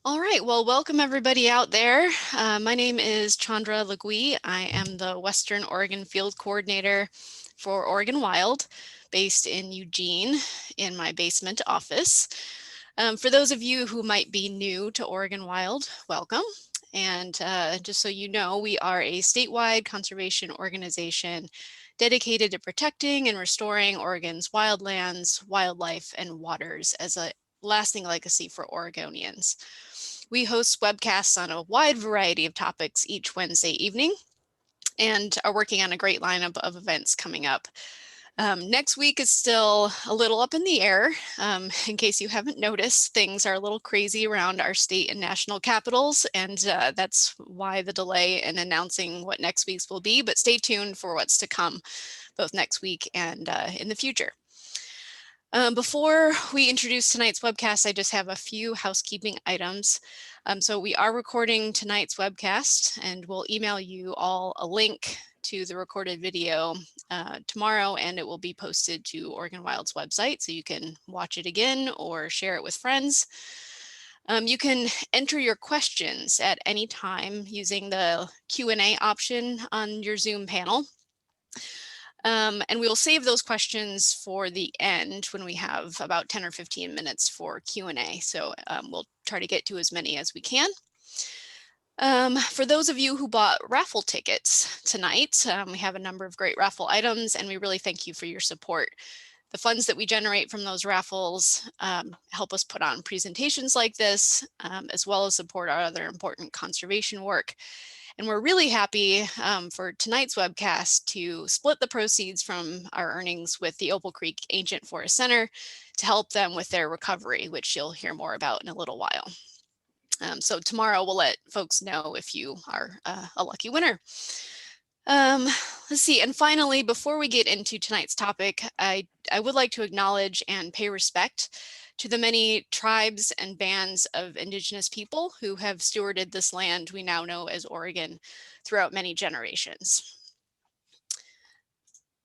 All right, well, welcome everybody out there. My name is Chandra Laguie. I am the Western Oregon Field Coordinator for Oregon Wild, based in Eugene in my basement office. For those of you who might be new to Oregon Wild, welcome. And just so you know, we are a statewide conservation organization dedicated to protecting and restoring Oregon's wildlands, wildlife, and waters as a lasting legacy for Oregonians. We host webcasts on a wide variety of topics each Wednesday evening and are working on a great lineup of events coming up. Next week is still a little up in the air. In case you haven't noticed, things are a little crazy around our state and national capitals, and that's why the delay in announcing what next week's will be, but stay tuned for what's to come both next week and in the future. Before we introduce tonight's webcast, I just have a few housekeeping items. So we are recording tonight's webcast, and we'll email you all a link to the recorded video tomorrow, and it will be posted to Oregon Wild's website, so you can watch it again or share it with friends. You can enter your questions at any time using the Q&A option on your Zoom panel. And we will save those questions for the end when we have about 10 or 15 minutes for Q&A. So we'll try to get to as many as we can. For those of you who bought raffle tickets tonight, we have a number of great raffle items, and we really thank you for your support. The funds that we generate from those raffles help us put on presentations like this, as well as support our other important conservation work. And we're really happy for tonight's webcast to split the proceeds from our earnings with the Opal Creek Ancient Forest Center to help them with their recovery, which you'll hear more about in a little while. So tomorrow we'll let folks know if you are a lucky winner. Let's see, and finally, before we get into tonight's topic, I would like to acknowledge and pay respect to the many tribes and bands of Indigenous people who have stewarded this land we now know as Oregon throughout many generations.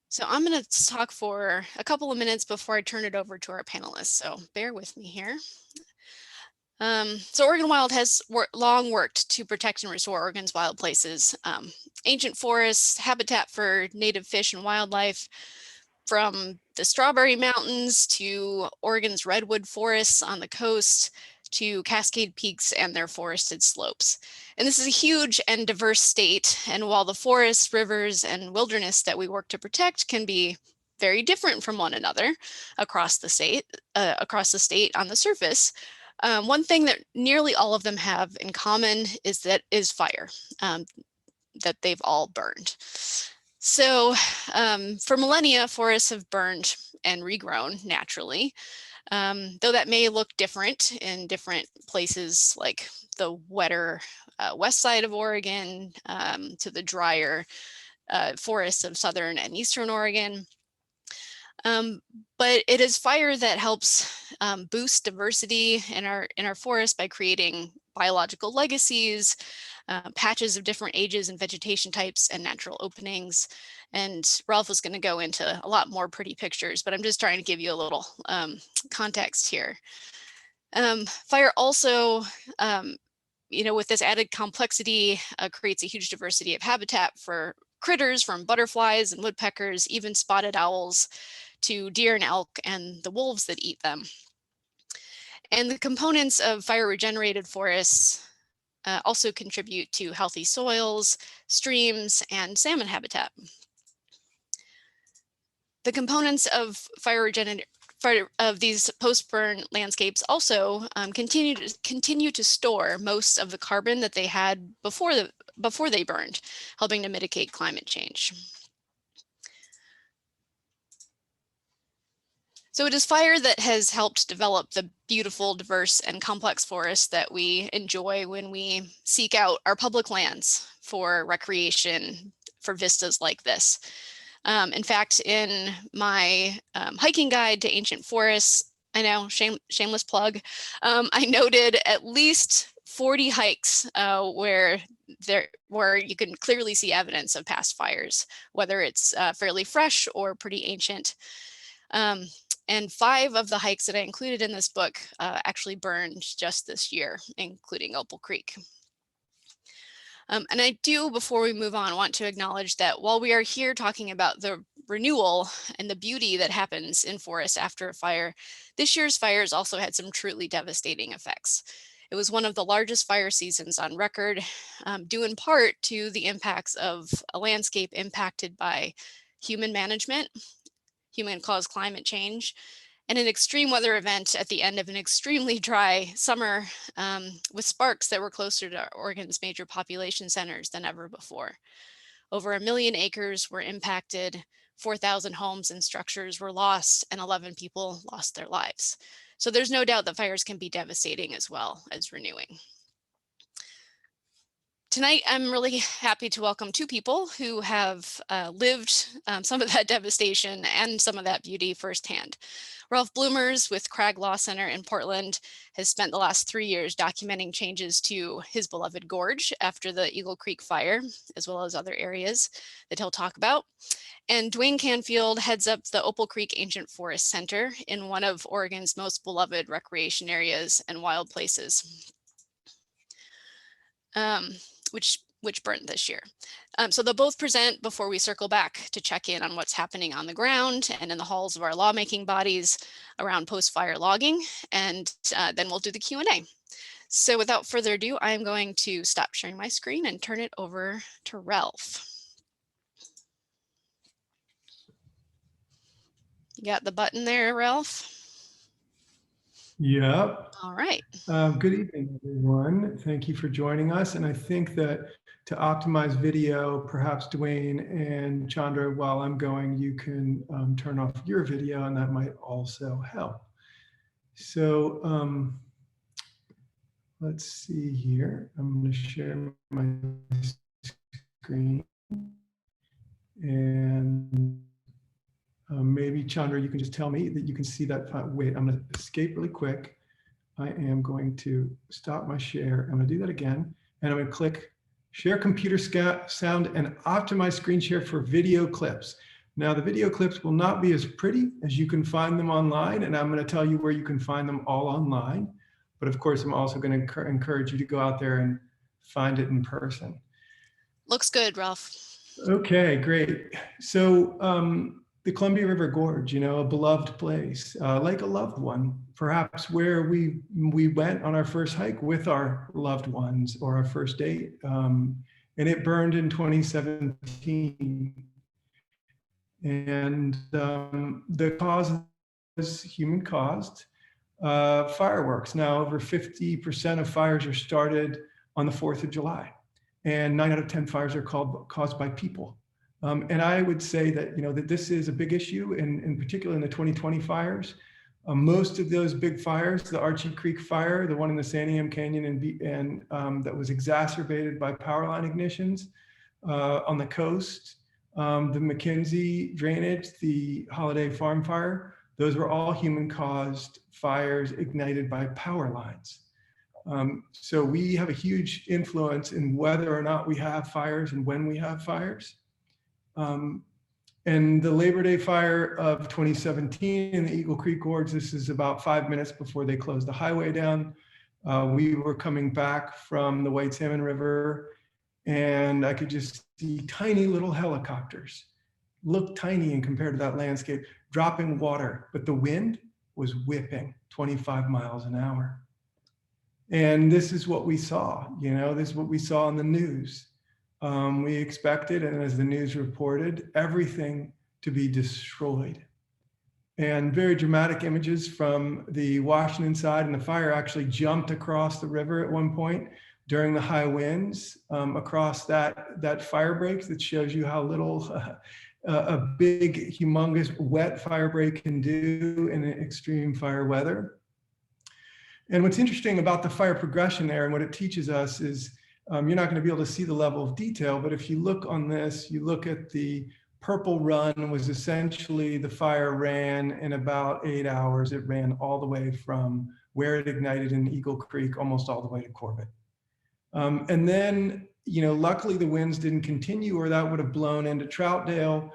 So I'm going to talk for a couple of minutes before I turn it over to our panelists, so bear with me here. So Oregon Wild has long worked to protect and restore Oregon's wild places, ancient forests, habitat for native fish and wildlife, from the Strawberry Mountains to Oregon's redwood forests on the coast to Cascade Peaks and their forested slopes. And this is a huge and diverse state. And while the forests, rivers, and wilderness that we work to protect can be very different from one another across the state on the surface, one thing that nearly all of them have in common is fire, that they've all burned. So for millennia, forests have burned and regrown naturally, though that may look different in different places like the wetter west side of Oregon to the drier forests of southern and eastern Oregon. But it is fire that helps boost diversity in our forest by creating biological legacies, patches of different ages and vegetation types and natural openings. And Ralph is going to go into a lot more pretty pictures, but I'm just trying to give you a little context here. Fire also, with this added complexity, creates a huge diversity of habitat for critters, from butterflies and woodpeckers, even spotted owls, to deer and elk and the wolves that eat them. And the components of fire regenerated forests also contribute to healthy soils, streams, and salmon habitat. The components of of these post-burn landscapes also continue to store most of the carbon that they had before they burned, helping to mitigate climate change. So it is fire that has helped develop the beautiful, diverse, and complex forests that we enjoy when we seek out our public lands for recreation, for vistas like this. In fact, in my hiking guide to ancient forests, I know, shameless plug, I noted at least 40 hikes where you can clearly see evidence of past fires, whether it's fairly fresh or pretty ancient. And 5 of the hikes that I included in this book actually burned just this year, including Opal Creek. And I do, before we move on, want to acknowledge that while we are here talking about the renewal and the beauty that happens in forests after a fire, this year's fires also had some truly devastating effects. It was one of the largest fire seasons on record, due in part to the impacts of a landscape impacted by human management, human-caused climate change, and an extreme weather event at the end of an extremely dry summer with sparks that were closer to Oregon's major population centers than ever before. Over 1 million acres were impacted, 4,000 homes and structures were lost, and 11 people lost their lives. So there's no doubt that fires can be devastating as well as renewing. Tonight, I'm really happy to welcome 2 people who have lived some of that devastation and some of that beauty firsthand. Ralph Bloemers with Crag Law Center in Portland has spent the last 3 years documenting changes to his beloved Gorge after the Eagle Creek fire, as well as other areas that he'll talk about. And Dwayne Canfield heads up the Opal Creek Ancient Forest Center in one of Oregon's most beloved recreation areas and wild places, which burned this year. So they'll both present before we circle back to check in on what's happening on the ground and in the halls of our lawmaking bodies around post-fire logging, and then we'll do the Q&A. So without further ado, I'm going to stop sharing my screen and turn it over to Ralph. You got the button there, Ralph? Yep. All right. Good evening, everyone. Thank you for joining us. And I think that to optimize video, perhaps Dwayne and Chandra, while I'm going, you can turn off your video, and that might also help. So let's see here. I'm going to share my screen. And maybe Chandra, you can just tell me that you can see that file. Wait, I'm going to escape really quick. I am going to stop my share. I'm going to do that again. And I'm going to click Share Computer Sound and Optimize Screen Share for Video Clips. Now, the video clips will not be as pretty as you can find them online. And I'm going to tell you where you can find them all online. But of course, I'm also going to encourage you to go out there and find it in person. Looks good, Ralph. Okay, great. So the Columbia River Gorge, you know, a beloved place, like a loved one, perhaps where we went on our first hike with our loved ones or our first date. And it burned in 2017. And the cause was human caused fireworks. Now, over 50% of fires are started on the 4th of July. And 9 out of 10 fires are caused by people. And I would say that, you know, that this is a big issue, in particular in the 2020 fires. Most of those big fires, the Archie Creek fire, the one in the Santiam Canyon, and that was exacerbated by power line ignitions on the coast, the McKenzie drainage, the Holiday Farm fire, those were all human-caused fires ignited by power lines. So we have a huge influence in whether or not we have fires and when we have fires. And the Labor Day fire of 2017 in the Eagle Creek Gorge, this is about 5 minutes before they closed the highway down. We were coming back from the White Salmon River, and I could just see tiny little helicopters, look tiny in compared to that landscape, dropping water, but the wind was whipping 25 miles an hour. And this is what we saw, you know, this is what we saw in the news. We expected, and as the news reported, everything to be destroyed. And very dramatic images from the Washington side, and the fire actually jumped across the river at one point during the high winds across that fire break that shows you how little a big, humongous, wet fire break can do in extreme fire weather. And what's interesting about the fire progression there and what it teaches us is you're not going to be able to see the level of detail, but if you look on this, you look at the purple run was essentially the fire ran in about 8 hours. It ran all the way from where it ignited in Eagle Creek, almost all the way to Corbett. And then, you know, luckily the winds didn't continue, or that would have blown into Troutdale.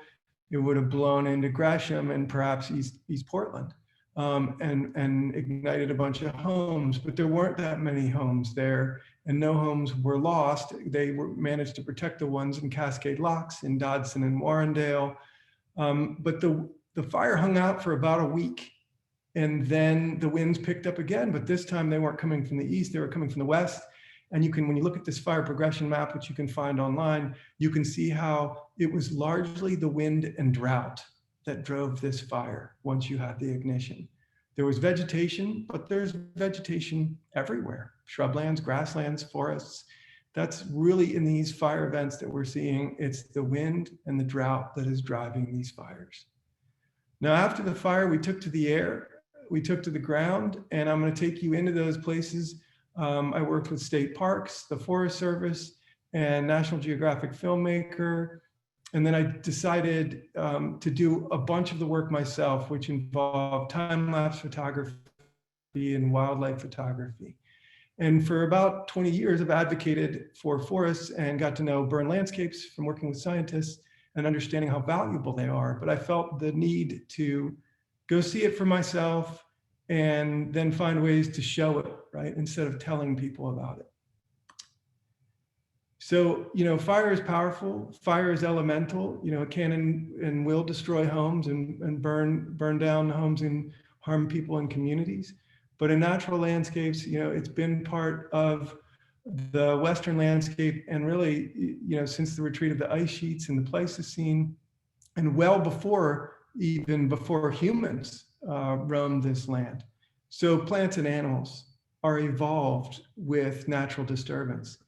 It would have blown into Gresham and perhaps East Portland. and ignited a bunch of homes, but there weren't that many homes there, and no homes were lost. They managed to protect the ones in Cascade Locks, in Dodson and Warrendale. But the fire hung out for about a week, and then the winds picked up again, but this time they weren't coming from the east, they were coming from the west. And you can, when you look at this fire progression map, which you can find online, you can see how it was largely the wind and drought that drove this fire once you had the ignition. There was vegetation, but there's vegetation everywhere. Shrublands, grasslands, forests. That's really, in these fire events that we're seeing, it's the wind and the drought that is driving these fires. Now, after the fire, we took to the air, we took to the ground, and I'm going to take you into those places. I worked with state parks, the Forest Service, and National Geographic filmmaker. And then I decided to do a bunch of the work myself, which involved time-lapse photography and wildlife photography. And for about 20 years, I've advocated for forests and got to know burn landscapes from working with scientists and understanding how valuable they are. But I felt the need to go see it for myself and then find ways to show it, right, instead of telling people about it. So, fire is powerful, fire is elemental, it can and will destroy homes and burn down homes and harm people and communities. But in natural landscapes, it's been part of the Western landscape, and really, since the retreat of the ice sheets in the Pleistocene, and well before, even before humans roamed this land. So plants and animals are evolved with natural disturbance.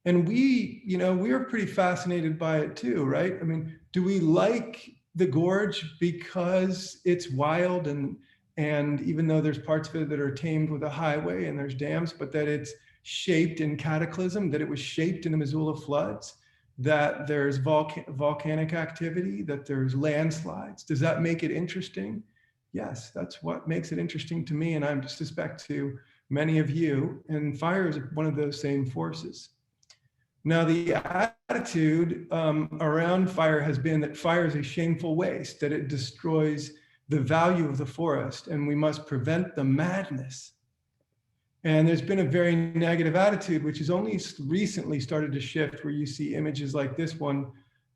And we are pretty fascinated by it too, right? I mean, do we like the gorge because it's wild and even though there's parts of it that are tamed with a highway and there's dams, but that it's shaped in cataclysm, that it was shaped in the Missoula floods, that there's volcanic activity, that there's landslides? Does that make it interesting? Yes, that's what makes it interesting to me, and I suspect to many of you. And fire is one of those same forces. Now, the attitude around fire has been that fire is a shameful waste, that it destroys the value of the forest, and we must prevent the madness. And there's been a very negative attitude, which has only recently started to shift, where you see images like this one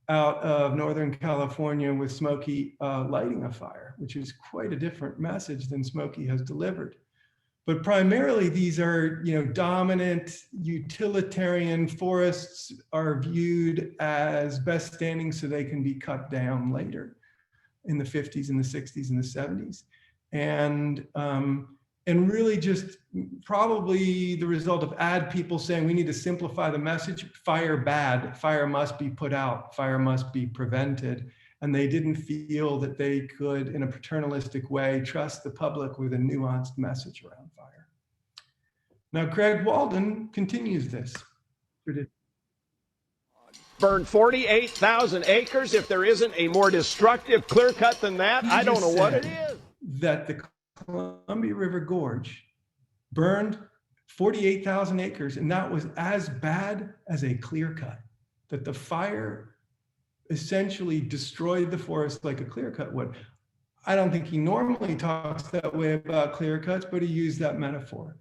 out of Northern California with Smokey lighting a fire, which is quite a different message than Smokey has delivered. But primarily, these are, dominant utilitarian forests are viewed as best standing so they can be cut down later in the 50s and the 60s and the 70s. And really just probably the result of ad people saying we need to simplify the message, fire bad, fire must be put out, fire must be prevented. And they didn't feel that they could, in a paternalistic way, trust the public with a nuanced message around fire. Now, Craig Walden continues this. Burn 48,000 acres. If there isn't a more destructive clear cut than that, I don't know what it is. That the Columbia River Gorge burned 48,000 acres, and that was as bad as a clear cut, that the fire essentially destroyed the forest like a clear cut would. I don't think he normally talks that way about clear cuts, but he used that metaphor.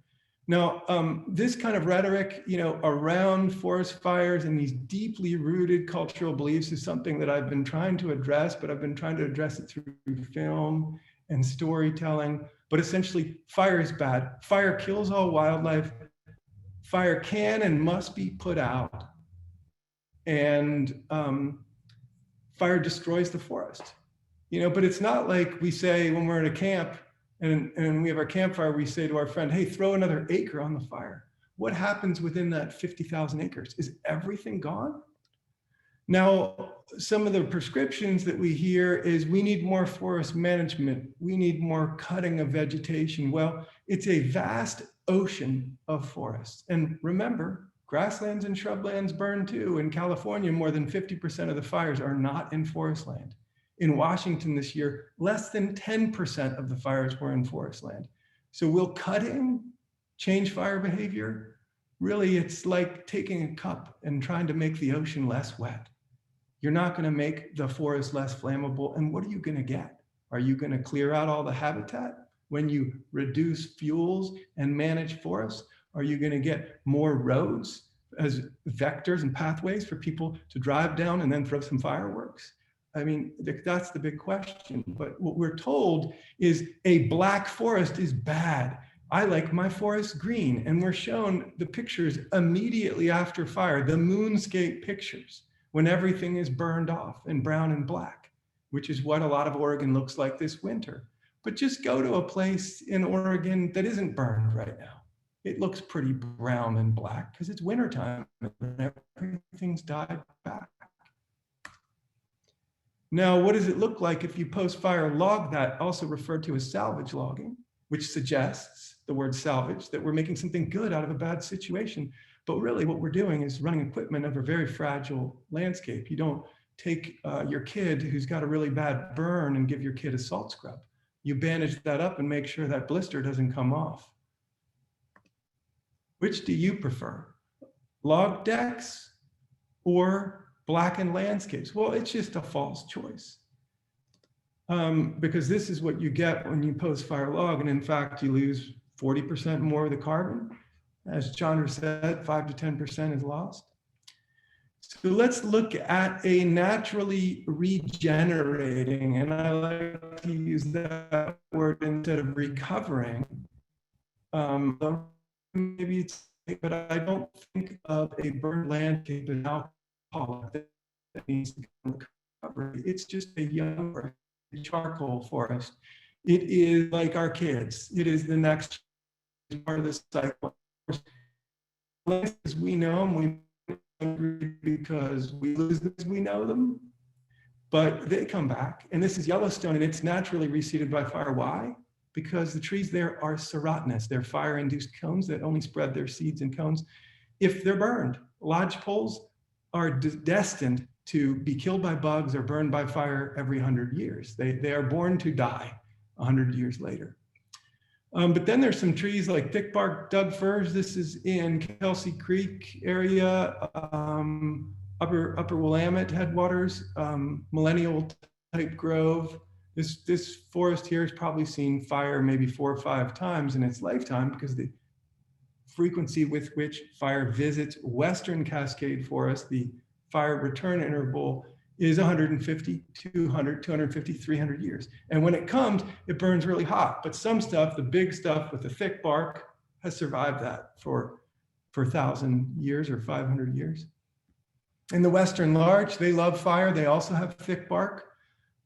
Now, this kind of rhetoric, around forest fires and these deeply rooted cultural beliefs is something that I've been trying to address, but I've been trying to address it through film and storytelling. But essentially, fire is bad. Fire kills all wildlife. Fire can and must be put out. And fire destroys the forest. But it's not like we say when we're at a camp and we have our campfire, we say to our friend, hey, throw another acre on the fire. What happens within that 50,000 acres? Is everything gone? Now, some of the prescriptions that we hear is we need more forest management. We need more cutting of vegetation. Well, it's a vast ocean of forests. And remember, grasslands and shrublands burn too. In California, more than 50% of the fires are not in forest land. In Washington this year, less than 10% of the fires were in forest land. So will cutting change fire behavior? Really, it's like taking a cup and trying to make the ocean less wet. You're not going to make the forest less flammable. And what are you going to get? Are you going to clear out all the habitat? when you reduce fuels and manage forests? Are you going to get more roads as vectors and pathways for people to drive down and then throw some fireworks? I mean, that's the big question. But what we're told is a black forest is bad. I like my forest green. And we're shown the pictures immediately after fire, the moonscape pictures, when everything is burned off and brown and black, which is what a lot of Oregon looks like this winter. But just go to a place in Oregon that isn't burned right now. It looks pretty brown and black because it's wintertime and everything's died back. Now, what does it look like if you post-fire log that, also referred to as salvage logging, which suggests, the word salvage, that we're making something good out of a bad situation. But really what we're doing is running equipment over a very fragile landscape. You don't take your kid who's got a really bad burn and give your kid a salt scrub. You bandage that up and make sure that blister doesn't come off. Which do you prefer? Log decks or blackened landscapes? Well, it's just a false choice. Because this is what you get when you post-fire log. And in fact, you lose 40% more of the carbon. As Chandra said, 5 to 10% is lost. So let's look at a naturally regenerating, and I like to use that word instead of recovering. Maybe it's, but I don't think of a burned landscape as alcohol that needs to come recovery. It's just a young charcoal forest. It is like our kids. It is the next part of the cycle. As we know them, we agree because we lose them as we know them, but they come back. And this is Yellowstone, and it's naturally reseeded by fire. Why? Because the trees there are serotinous. They're fire-induced cones that only spread their seeds and cones if they're burned. Lodgepoles are destined to be killed by bugs or burned by fire every 100 years. They are born to die 100 years later. But then there's some trees like thick bark Doug firs. This is in Kelsey Creek area, upper Willamette headwaters, millennial type grove. This forest here has probably seen fire maybe 4 or 5 times in its lifetime because the frequency with which fire visits Western Cascade Forest, the fire return interval is 150, 200, 250, 300 years. And when it comes, it burns really hot. But some stuff, the big stuff with the thick bark, has survived that for 1,000 years or 500 years. In the Western larch, they love fire. They also have thick bark.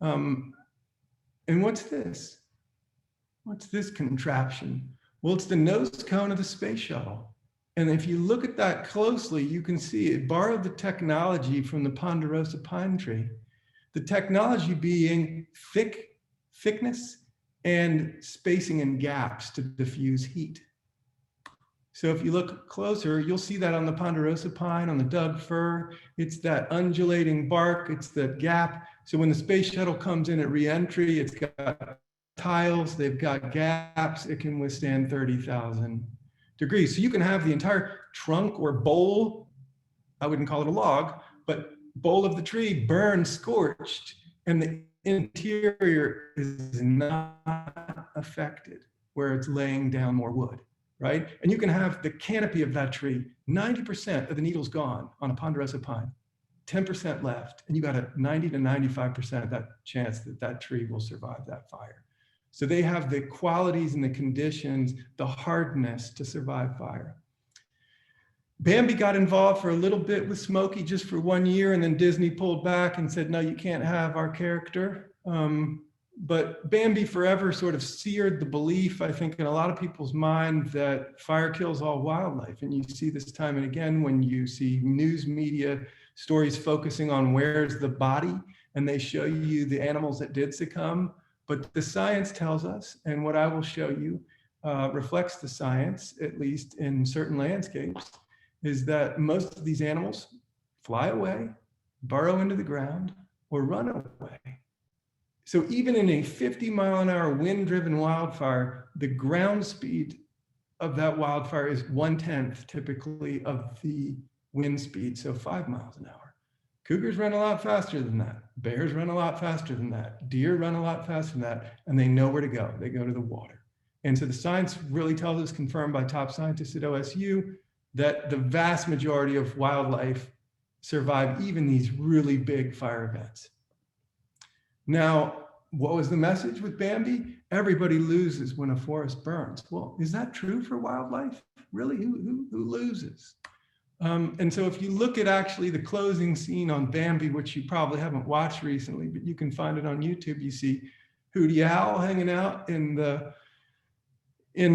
And what's this? What's this contraption? Well, it's the nose cone of the space shuttle. And if you look at that closely, you can see it borrowed the technology from the ponderosa pine tree. The technology being thickness and spacing and gaps to diffuse heat. So if you look closer, you'll see that on the ponderosa pine, on the Doug fir. It's that undulating bark, it's that gap. So when the space shuttle comes in at re-entry, it's got tiles, they've got gaps, it can withstand 30,000 degrees. So you can have the entire trunk or bole, I wouldn't call it a log, but bole of the tree burned, scorched, and the interior is not affected where it's laying down more wood, right? And you can have the canopy of that tree, 90% of the needles gone on a ponderosa pine, 10% left, and you got a 90 to 95% of that chance that that tree will survive that fire. So they have the qualities and the conditions, the hardness to survive fire. Bambi got involved for a little bit with Smokey just for 1 year, and then Disney pulled back and said, no, you can't have our character. But Bambi forever sort of seared the belief, I think, in a lot of people's mind that fire kills all wildlife. And you see this time and again when you see news media stories focusing on where's the body, and they show you the animals that did succumb. But the science tells us, and what I will show you reflects the science, at least in certain landscapes, is that most of these animals fly away, burrow into the ground, or run away. So even in a 50-mile-an-hour wind-driven wildfire, the ground speed of that wildfire is 1/10 typically of the wind speed, so 5 miles an hour. Cougars run a lot faster than that. Bears run a lot faster than that. Deer run a lot faster than that, and they know where to go. They go to the water. And so the science really tells us, confirmed by top scientists at OSU, that the vast majority of wildlife survive even these really big fire events. Now, what was the message with Bambi? Everybody loses when a forest burns. Well, is that true for wildlife? Really, who loses? And so if you look at actually the closing scene on Bambi, which you probably haven't watched recently, but you can find it on YouTube, you see Hootie Owl hanging out in the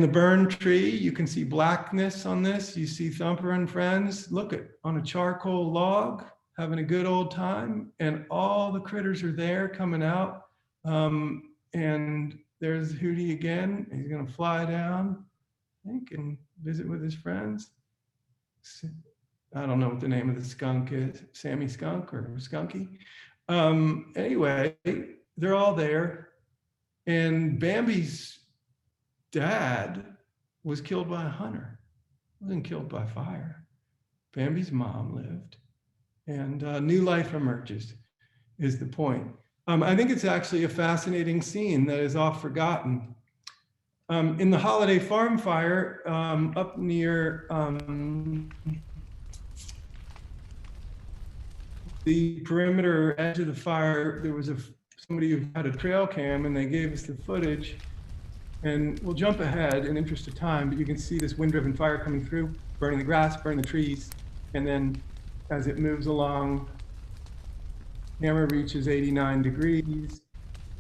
burn tree. You can see blackness on this. You see Thumper and friends, look at on a charcoal log, having a good old time, and all the critters are there coming out. And there's Hootie again. He's gonna fly down, I think, and visit with his friends. I don't know what the name of the skunk is, Sammy Skunk or Skunky. Anyway, they're all there. And Bambi's dad was killed by a hunter. He wasn't killed by fire. Bambi's mom lived. And new life emerges, is the point. I think it's actually a fascinating scene that is oft forgotten. In the Holiday Farm fire up near the perimeter edge of the fire, there was somebody who had a trail cam, and they gave us the footage. And we'll jump ahead in interest of time, but you can see this wind-driven fire coming through, burning the grass, burning the trees, and then as it moves along, camera reaches 89 degrees,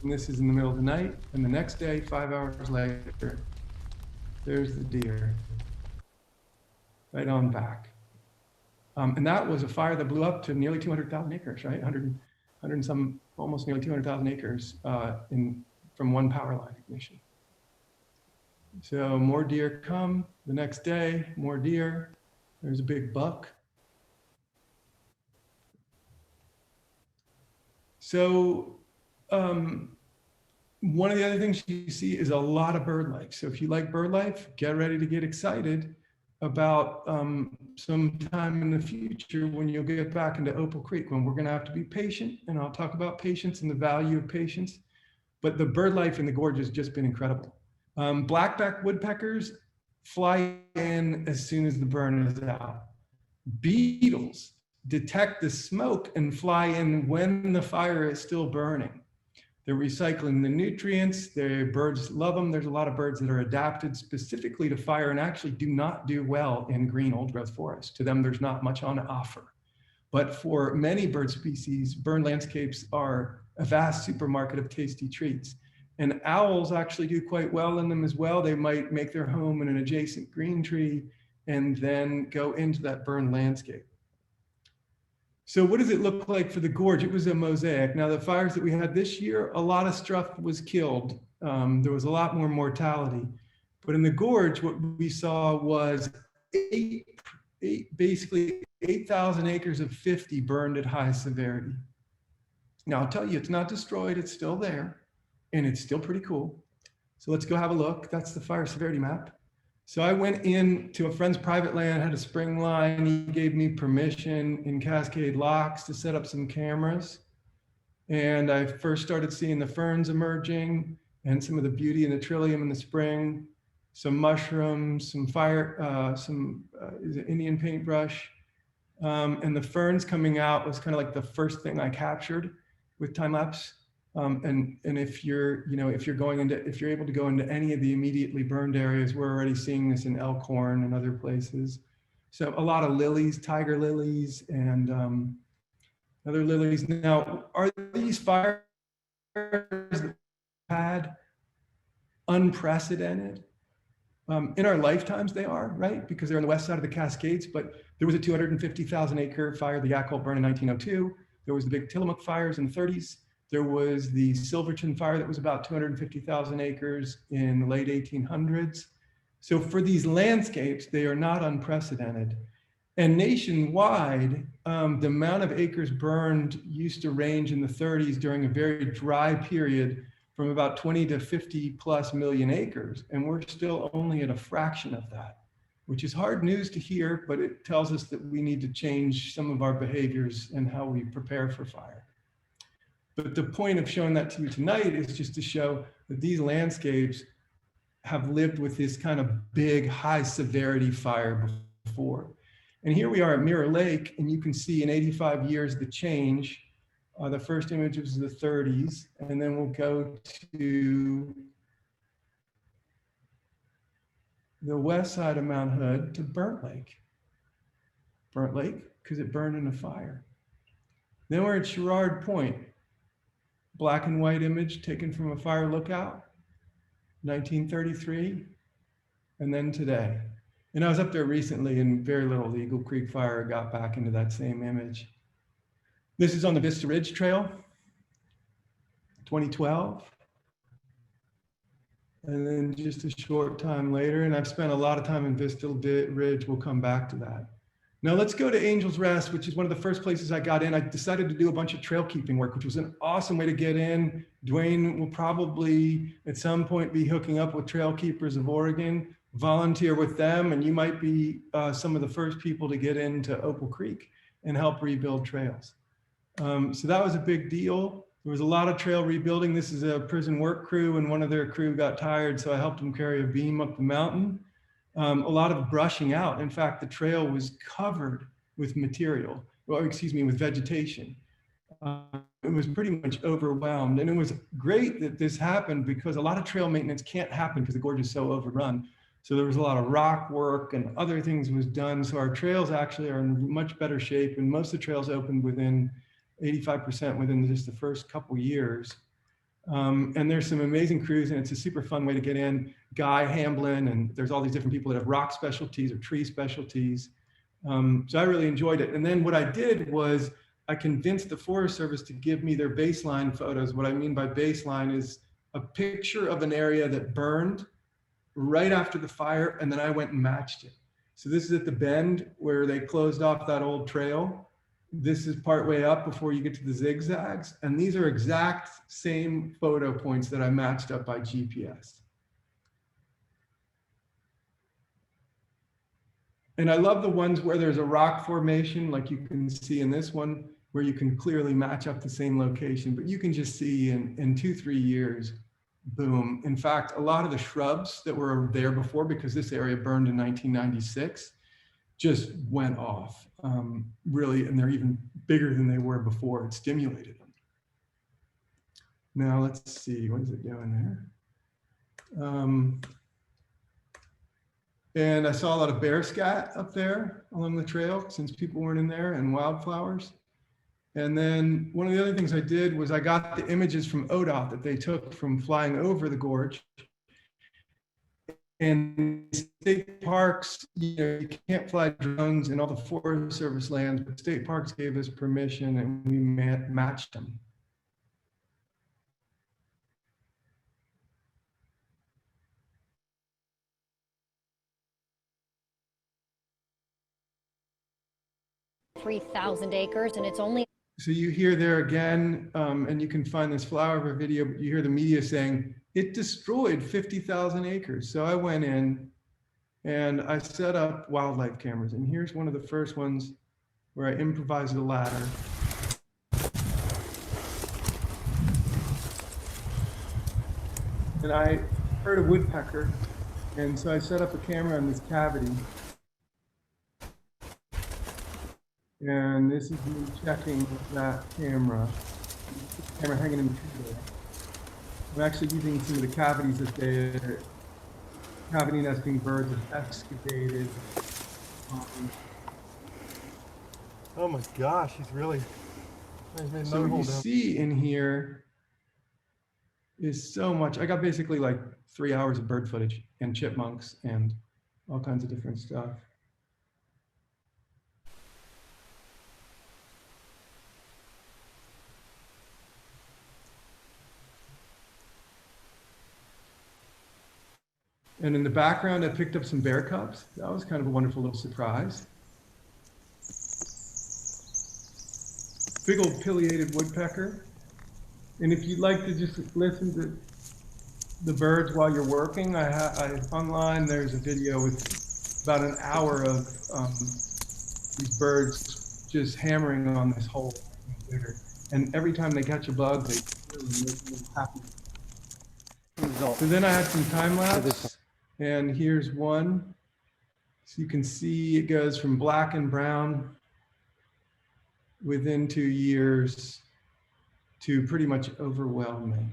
and this is in the middle of the night. And the next day, 5 hours later, there's the deer, right on back. And that was a fire that blew up to nearly 200,000 acres, right? 100 and some, almost nearly 200,000 acres from one power line ignition. So more deer come the next day, more deer. There's a big buck. So one of the other things you see is a lot of bird life. So if you like bird life, get ready to get excited about sometime in the future when you'll get back into Opal Creek, when we're gonna have to be patient, and I'll talk about patience and the value of patience. But the bird life in the gorge has just been incredible. Blackback woodpeckers fly in as soon as the burn is out. Beetles detect the smoke and fly in when the fire is still burning. They're recycling the nutrients. Birds love them. There's a lot of birds that are adapted specifically to fire and actually do not do well in green old growth forest. To them, there's not much on offer. But for many bird species, burn landscapes are a vast supermarket of tasty treats. And owls actually do quite well in them as well. They might make their home in an adjacent green tree and then go into that burned landscape. So what does it look like for the gorge? It was a mosaic. Now the fires that we had this year, a lot of stuff was killed. There was a lot more mortality. But in the gorge, what we saw was basically 8,000 acres of 50 burned at high severity. Now I'll tell you, it's not destroyed, it's still there, and it's still pretty cool. So let's go have a look. That's the fire severity map. So I went in to a friend's private land, had a spring line. He gave me permission in Cascade Locks to set up some cameras. And I first started seeing the ferns emerging and some of the beauty in the trillium in the spring, some mushrooms, some fire, is it Indian paintbrush. And the ferns coming out was kind of like the first thing I captured with time lapse. And if you're able to go into any of the immediately burned areas, we're already seeing this in Elkhorn and other places. So a lot of lilies, tiger lilies, and other lilies. Now, are these fires that had unprecedented? In our lifetimes, they are, right? Because they're on the west side of the Cascades, but there was a 250,000 acre fire, the Yakult burn in 1902. There was the big Tillamook fires in the 30s. There was the Silverton fire that was about 250,000 acres in the late 1800s. So for these landscapes, they are not unprecedented. And nationwide, the amount of acres burned used to range in the 30s during a very dry period from about 20 to 50 plus million acres. And we're still only at a fraction of that, which is hard news to hear, but it tells us that we need to change some of our behaviors and how we prepare for fire. But the point of showing that to you tonight is just to show that these landscapes have lived with this kind of big, high severity fire before. And here we are at Mirror Lake, and you can see in 85 years the change. The first image was the 30s, and then we'll go to the west side of Mount Hood to Burnt Lake. Burnt Lake, because it burned in a fire. Then we're at Sherrard Point, black and white image taken from a fire lookout, 1933, and then today. And I was up there recently, and very little the Eagle Creek fire got back into that same image. This is on the Vista Ridge Trail, 2012. And then just a short time later, and I've spent a lot of time in Vista Ridge, we'll come back to that. Now let's go to Angel's Rest, which is one of the first places I got in. I decided to do a bunch of trail keeping work, which was an awesome way to get in. Dwayne will probably at some point be hooking up with Trail Keepers of Oregon, volunteer with them, and you might be some of the first people to get into Opal Creek and help rebuild trails. So that was a big deal. There was a lot of trail rebuilding. This is a prison work crew, and one of their crew got tired, so I helped them carry a beam up the mountain. A lot of brushing out. In fact, the trail was covered with material, or excuse me, with vegetation. It was pretty much overwhelmed, and it was great that this happened because a lot of trail maintenance can't happen because the gorge is so overrun. So there was a lot of rock work and other things was done. So our trails actually are in much better shape, and most of the trails opened within 85% within just the first couple years. And there's some amazing crews, and it's a super fun way to get in. Guy Hamblin, and there's all these different people that have rock specialties or tree specialties. So I really enjoyed it. And then what I did was I convinced the Forest Service to give me their baseline photos. What I mean by baseline is a picture of an area that burned right after the fire, and then I went and matched it. So this is at the bend where they closed off that old trail. This is part way up before you get to the zigzags. And these are exact same photo points that I matched up by GPS. And I love the ones where there's a rock formation, like you can see in this one, where you can clearly match up the same location, but you can just see in 2-3 years, boom. In fact, a lot of the shrubs that were there before, because this area burned in 1996, just went off, really, and they're even bigger than they were before. It stimulated them. Now let's see, what is it doing there? And I saw a lot of bear scat up there along the trail since people weren't in there, and wildflowers. And then one of the other things I did was I got the images from ODOT that they took from flying over the gorge. And state parks, you can't fly drones in all the Forest Service lands, but state parks gave us permission and we matched them. $3,000 acres, and it's only. So you hear there again, and you can find this flower video, but you hear the media saying, it destroyed 50,000 acres. So I went in and I set up wildlife cameras. And here's one of the first ones where I improvised a ladder. And I heard a woodpecker. And so I set up a camera in this cavity. And this is me checking that camera hanging in the tree there. I'm actually using some of the cavities that the cavity nesting birds have excavated. Oh my gosh, he's really. So what you see in here is so much. I got basically like 3 hours of bird footage and chipmunks and all kinds of different stuff. And in the background, I picked up some bear cubs. That was kind of a wonderful little surprise. Big old pileated woodpecker. And if you'd like to just listen to the birds while you're working, I online, there's a video with about an hour of these birds just hammering on this hole. And every time they catch a bug, they really make them happy. So then I had some time lapse. And here's one. So you can see it goes from black and brown within 2 years to pretty much overwhelming.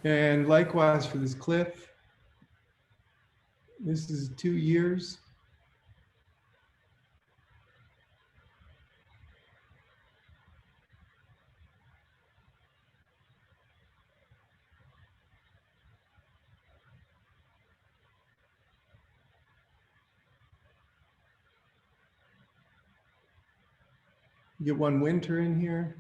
And likewise for this cliff, this is 2 years. You get one winter in here.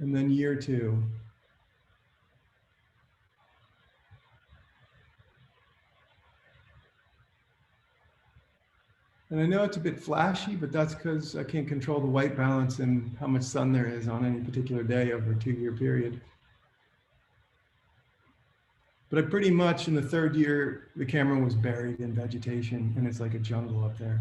And then year 2. And I know it's a bit flashy, but that's because I can't control the white balance and how much sun there is on any particular day over a 2-year period. But I pretty much, in the 3rd year, the camera was buried in vegetation, and it's like a jungle up there.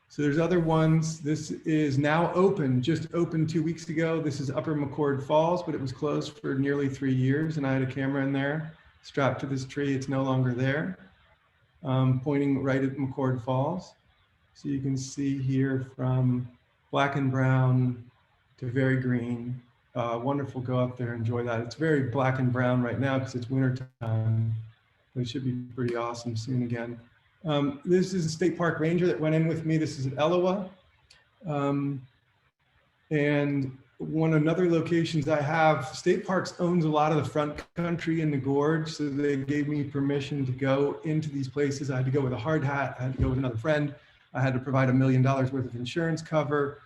So there's other ones. This is now open, just opened 2 weeks ago. This is Upper Mccord Falls, but it was closed for nearly 3 years, and I had a camera in there strapped to this tree. It's no longer there. Pointing right at Mccord Falls. So you can see here from black and brown to very green. Wonderful, go up there, enjoy that. It's very black and brown right now because it's winter time, but it should be pretty awesome soon again. This is a state park ranger that went in with me. This is at Elowa. And another locations I have, State Parks owns a lot of the front country in the Gorge, so they gave me permission to go into these places. I had to go with a hard hat. I had to go with another friend. I had to provide $1 million worth of insurance cover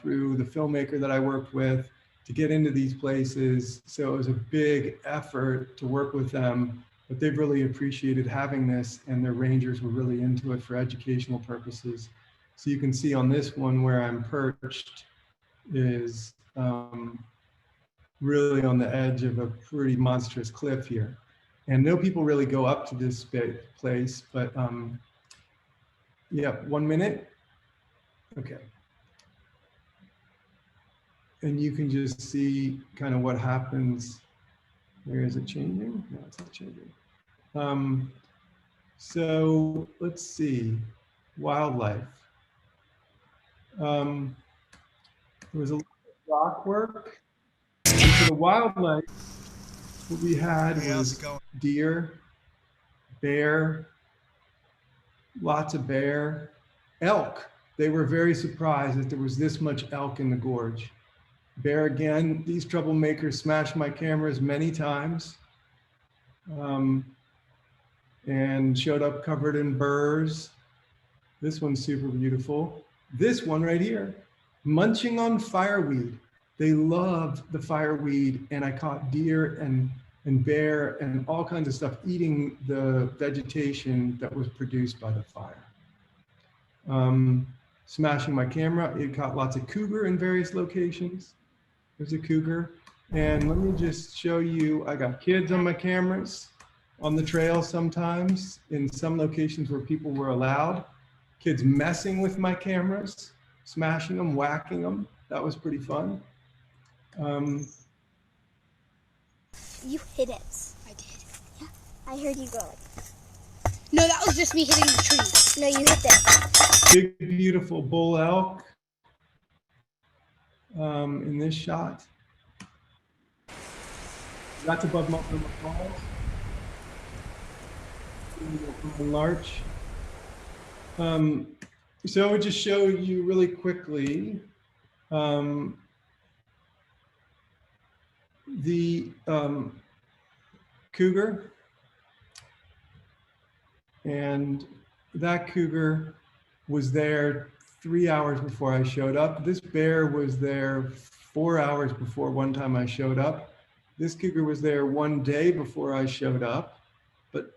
through the filmmaker that I worked with to get into these places. So it was a big effort to work with them, but they've really appreciated having this, and their rangers were really into it for educational purposes. So you can see on this one where I'm perched is really on the edge of a pretty monstrous cliff here. And no people really go up to this place, but yeah, 1 minute. Okay. And you can just see kind of what happens. Where is it changing? No, it's not changing. So let's see, wildlife. There was a lot of rock work. And for the wildlife, what we had was deer, bear, lots of bear, elk. They were very surprised that there was this much elk in the gorge. Bear again, these troublemakers smashed my cameras many times and showed up covered in burrs. This one's super beautiful. This one right here, munching on fireweed. They loved the fireweed, and I caught deer and bear and all kinds of stuff eating the vegetation that was produced by the fire. Smashing my camera, it caught lots of cougar in various locations. There's a cougar. And let me just show you, I got kids on my cameras on the trail sometimes in some locations where people were allowed. Kids messing with my cameras, smashing them, whacking them. That was pretty fun. You hit it. I did. Yeah, I heard you go. No, that was just me hitting the tree. No, you hit that. Big, beautiful bull elk in this shot. That's above Multnomah Falls. Larch. So I would just show you really quickly the cougar. And that cougar was there 3 hours before I showed up. This bear was there 4 hours before one time I showed up. This cougar was there 1 day before I showed up, but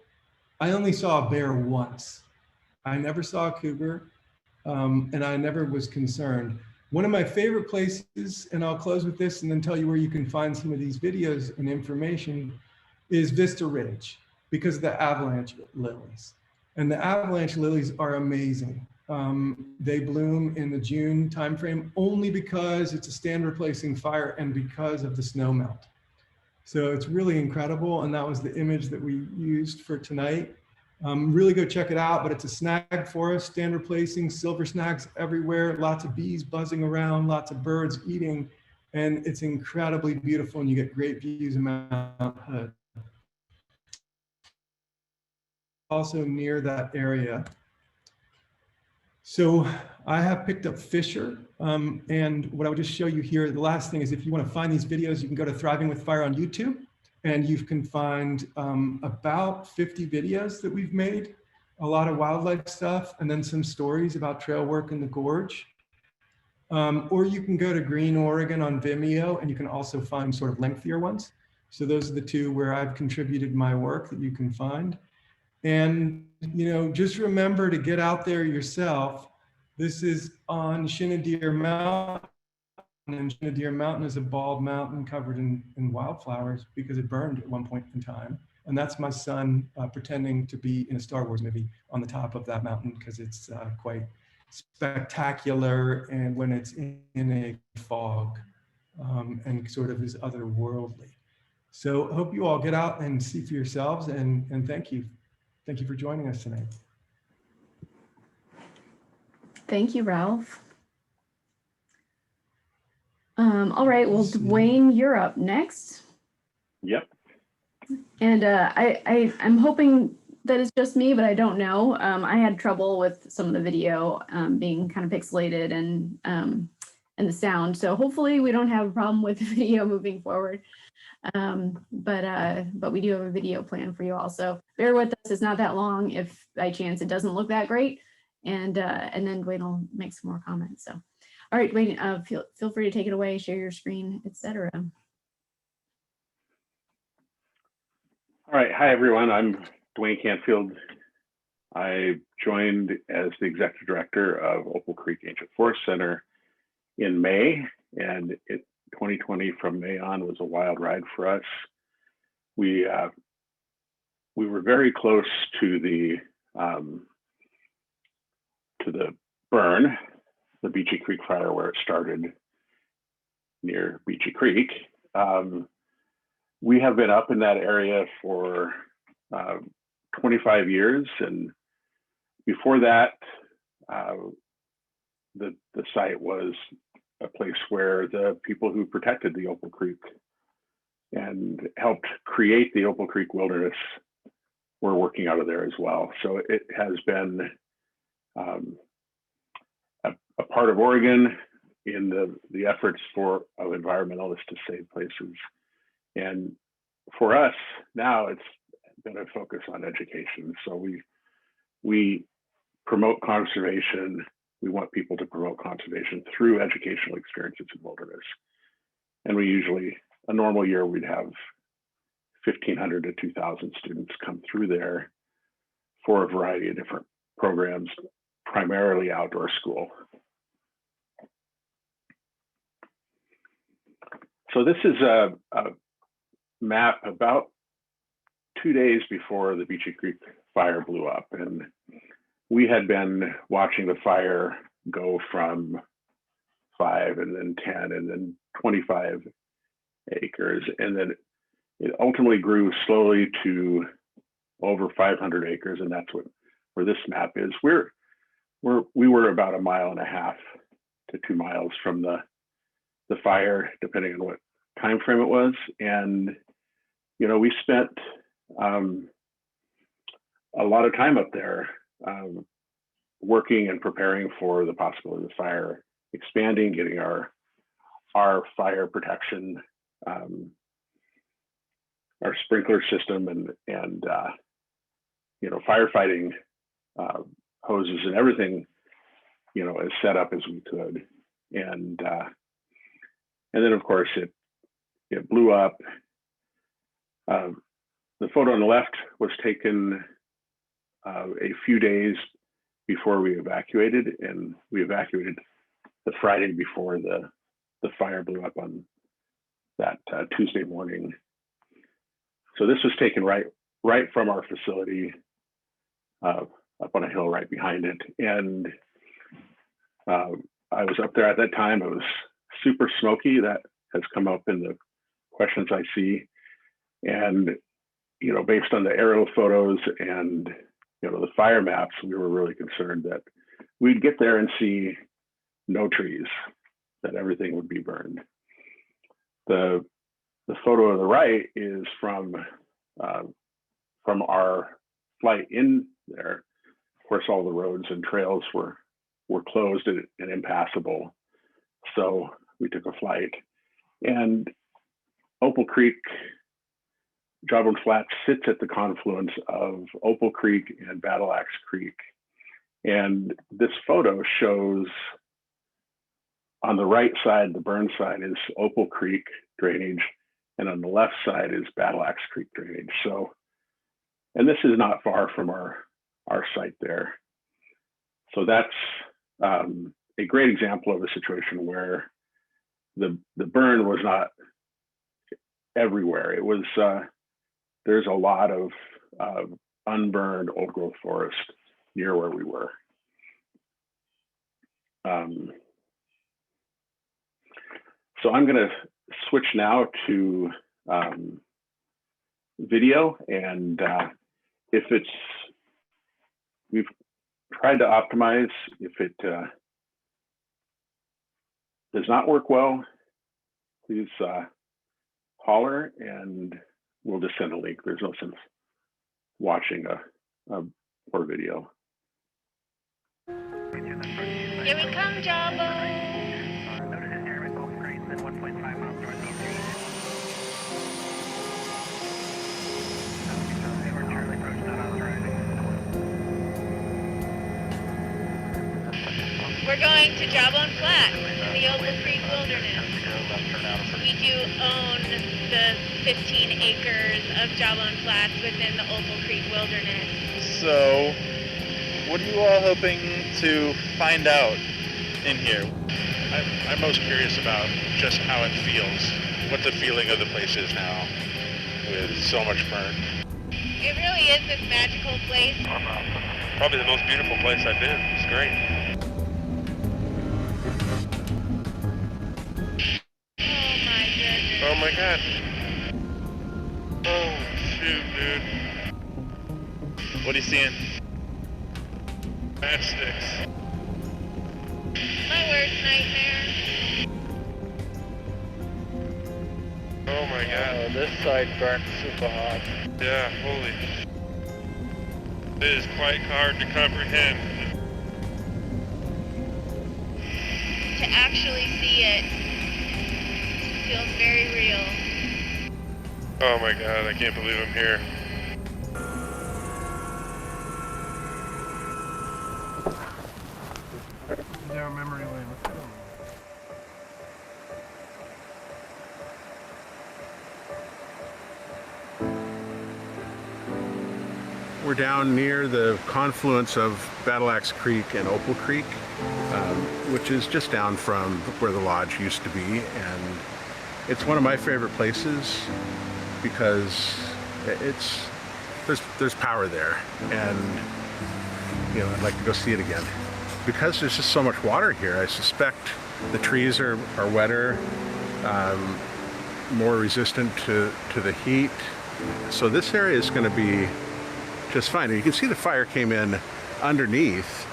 I only saw a bear once. I never saw a cougar, and I never was concerned. One of my favorite places, and I'll close with this and then tell you where you can find some of these videos and information, is Vista Ridge, because of the Avalanche Lilies. And the Avalanche Lilies are amazing. They bloom in the June timeframe only because it's a stand replacing fire and because of the snow melt. So it's really incredible. And that was the image that we used for tonight. Really go check it out, but it's a snag forest, stand replacing, silver snags everywhere, lots of bees buzzing around, lots of birds eating, and it's incredibly beautiful, and you get great views of Mount Hood. Also near that area. So I have picked up Fisher, and what I would just show you here, the last thing is if you want to find these videos, you can go to Thriving with Fire on YouTube, and you can find about 50 videos that we've made, a lot of wildlife stuff, and then some stories about trail work in the gorge. Or you can go to Green Oregon on Vimeo, and you can also find sort of lengthier ones. So those are the two where I've contributed my work that you can find. And, you know, just remember to get out there yourself. This is on Shinnedeer Mountain, and Shinnedeer Mountain is a bald mountain covered in wildflowers because it burned at one point in time. And that's my son pretending to be in a Star Wars movie on the top of that mountain because it's quite spectacular, and when it's in a fog and sort of is otherworldly. So I hope you all get out and see for yourselves, and thank you. Thank you for joining us tonight. Thank you, Ralph. All right, well, Dwayne, you're up next. Yep. And I'm hoping that it's just me, but I don't know. I had trouble with some of the video being kind of pixelated and the sound. So hopefully we don't have a problem with the video moving forward. But we do have a video plan for you all. So bear with us. It's not that long if by chance it doesn't look that great. And then Dwayne will make some more comments. So, all right, Dwayne, feel free to take it away, share your screen, etc. All right. Hi, everyone. I'm Dwayne Canfield. I joined as the executive director of Opal Creek Ancient Forest Center in May, and 2020 from May on was a wild ride for us. We were very close to the burn, the Beachy Creek fire, where it started near Beachy Creek. We have been up in that area for 25 years, and before that, the site was a place where the people who protected the Opal Creek and helped create the Opal Creek wilderness were working out of there as well. So it has been a part of Oregon in the efforts of environmentalists to save places. And for us now, it's been a focus on education. So we promote conservation. We want people to promote conservation through educational experiences in wilderness. And we usually, a normal year, we'd have 1,500 to 2,000 students come through there for a variety of different programs, primarily outdoor school. So this is a map about 2 days before the Beachy Creek fire blew up. And we had been watching the fire go from 5 and then 10 and then 25 acres. And then it ultimately grew slowly to over 500 acres. And that's where this map is. We were about 1.5 to 2 miles from the fire, depending on what time frame it was. And, you know, we spent a lot of time up there working and preparing for the possibility of the fire expanding, getting our fire protection, our sprinkler system and you know, firefighting hoses and everything, you know, as set up as we could. And then of course it blew up. The photo on the left was taken a few days before we evacuated, and we evacuated Friday before the fire blew up on that Tuesday morning. So this was taken right from our facility, up on a hill right behind it. And I was up there at that time. It was super smoky. That has come up in the questions I see. And, you know, based on the aerial photos and, you know, the fire maps, we were really concerned that we'd get there and see no trees, that everything would be burned. The photo to the right is from our flight in there. Of course, all the roads and trails were closed and impassable. So we took a flight. And Opal Creek, Jawbone Flats sits at the confluence of Opal Creek and Battle Axe Creek. And this photo shows on the right side, the burn side, is Opal Creek drainage, and on the left side is Battle Axe Creek drainage. So, and this is not far from our site there. So that's a great example of a situation where the burn was not everywhere. It was, there's a lot of unburned old growth forest near where we were. So I'm going to switch now to video, and if it's, we've tried to optimize. If it does not work well, please holler and we'll just send a link. There's no sense watching a poor video. Here we come, Jawbone. We're going to Jawbone Flats in the Opal Creek Wilderness. We do own the 15 acres of Jawbone Flats within the Opal Creek Wilderness. So, what are you all hoping to find out in here? I'm most curious about just how it feels, what the feeling of the place is now with so much burn. It really is this magical place. Probably the most beautiful place I've been. It's great. Oh my god. Oh shoot, dude. What are you seeing? Matchsticks. My worst nightmare. Oh my god. Oh, this side burnt super hot. Yeah, holy. It is quite hard to comprehend. To actually see it feels very real. Oh my god, I can't believe I'm here. Their memory lane. We're down near the confluence of Battle Axe Creek and Opal Creek, which is just down from where the lodge used to be. And it's one of my favorite places because there's power there, and you know, I'd like to go see it again. Because there's just so much water here, I suspect the trees are wetter, more resistant to the heat. So this area is going to be just fine. And you can see the fire came in underneath,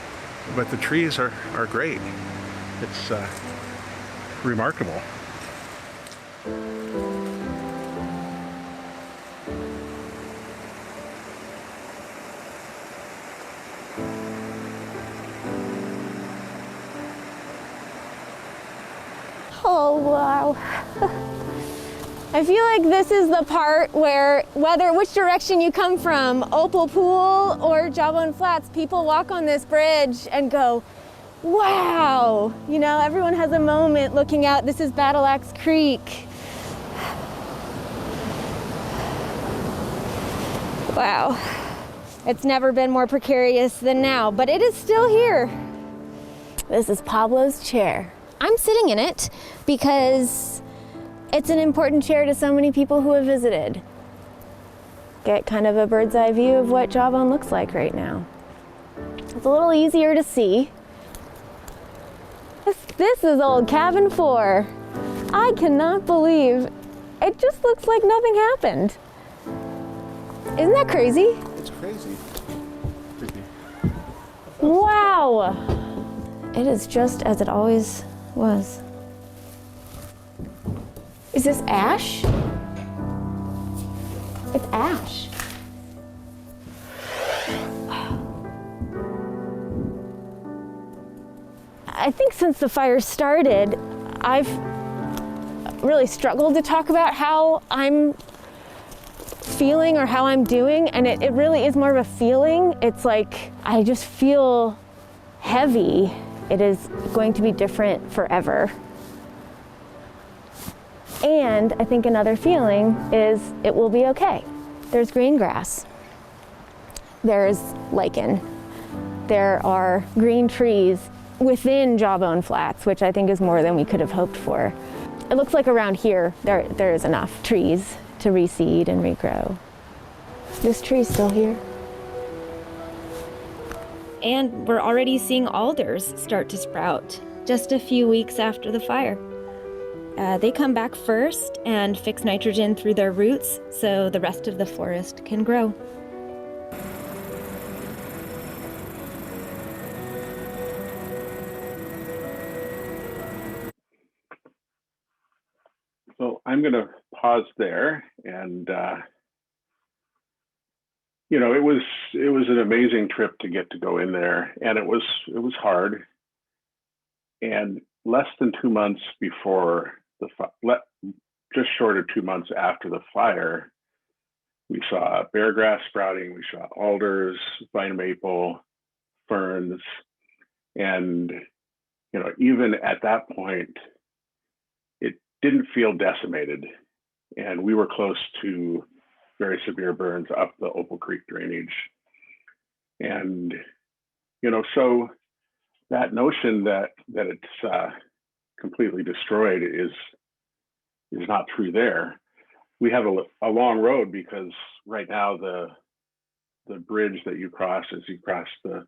but the trees are great. It's remarkable. Oh, wow. I feel like this is the part where, which direction you come from, Opal Pool or Jawbone Flats, people walk on this bridge and go, wow. You know, everyone has a moment looking out. This is Battle Axe Creek. Wow. It's never been more precarious than now, but it is still here. This is Pablo's chair. I'm sitting in it because it's an important chair to so many people who have visited. Get kind of a bird's eye view of what Jawbone looks like right now. It's a little easier to see. This is old cabin 4. I cannot believe it just looks like nothing happened. Isn't that crazy? It's crazy. Creepy. Wow. It is just as it always was. Is this ash? It's ash. I think since the fire started, I've really struggled to talk about how I'm feeling or how I'm doing, and it really is more of a feeling. It's like I just feel heavy. It is going to be different forever. And I think another feeling is it will be okay. There's green grass. There's lichen. There are green trees within Jawbone Flats, which I think is more than we could have hoped for. It looks like around here there is enough trees to reseed and regrow. This tree's still here. And we're already seeing alders start to sprout just a few weeks after the fire. They come back first and fix nitrogen through their roots so the rest of the forest can grow. So I'm going to pause there, and you know, it was an amazing trip to get to go in there, and it was hard. And less than 2 months before just short of 2 months after the fire, we saw bear grass sprouting, we saw alders, vine maple, ferns, and you know, even at that point, it didn't feel decimated, and we were close to very severe burns up the Opal Creek drainage. And you know, so that notion that it's completely destroyed is not true there. We have a long road, because right now the bridge that you cross as you cross the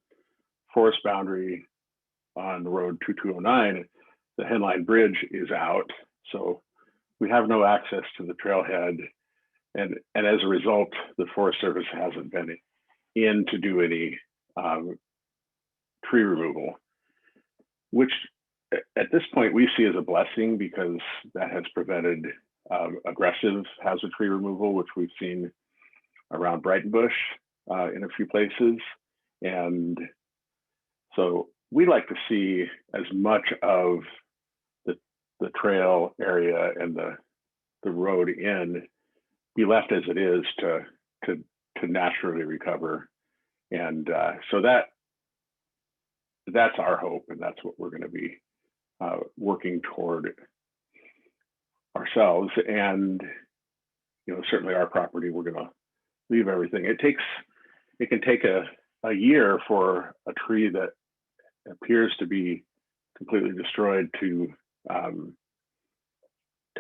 forest boundary on road 2209, the Headline Bridge is out. So we have no access to the trailhead. And as a result, the Forest Service hasn't been in to do any tree removal, which at this point we see as a blessing, because that has prevented aggressive hazard tree removal, which we've seen around Brightonbush in a few places. And so we like to see as much of the trail area and the road in be left as it is to naturally recover. And so that's our hope, and that's what we're going to be working toward ourselves. And you know, certainly our property, we're going to leave everything. It can take a year for a tree that appears to be completely destroyed to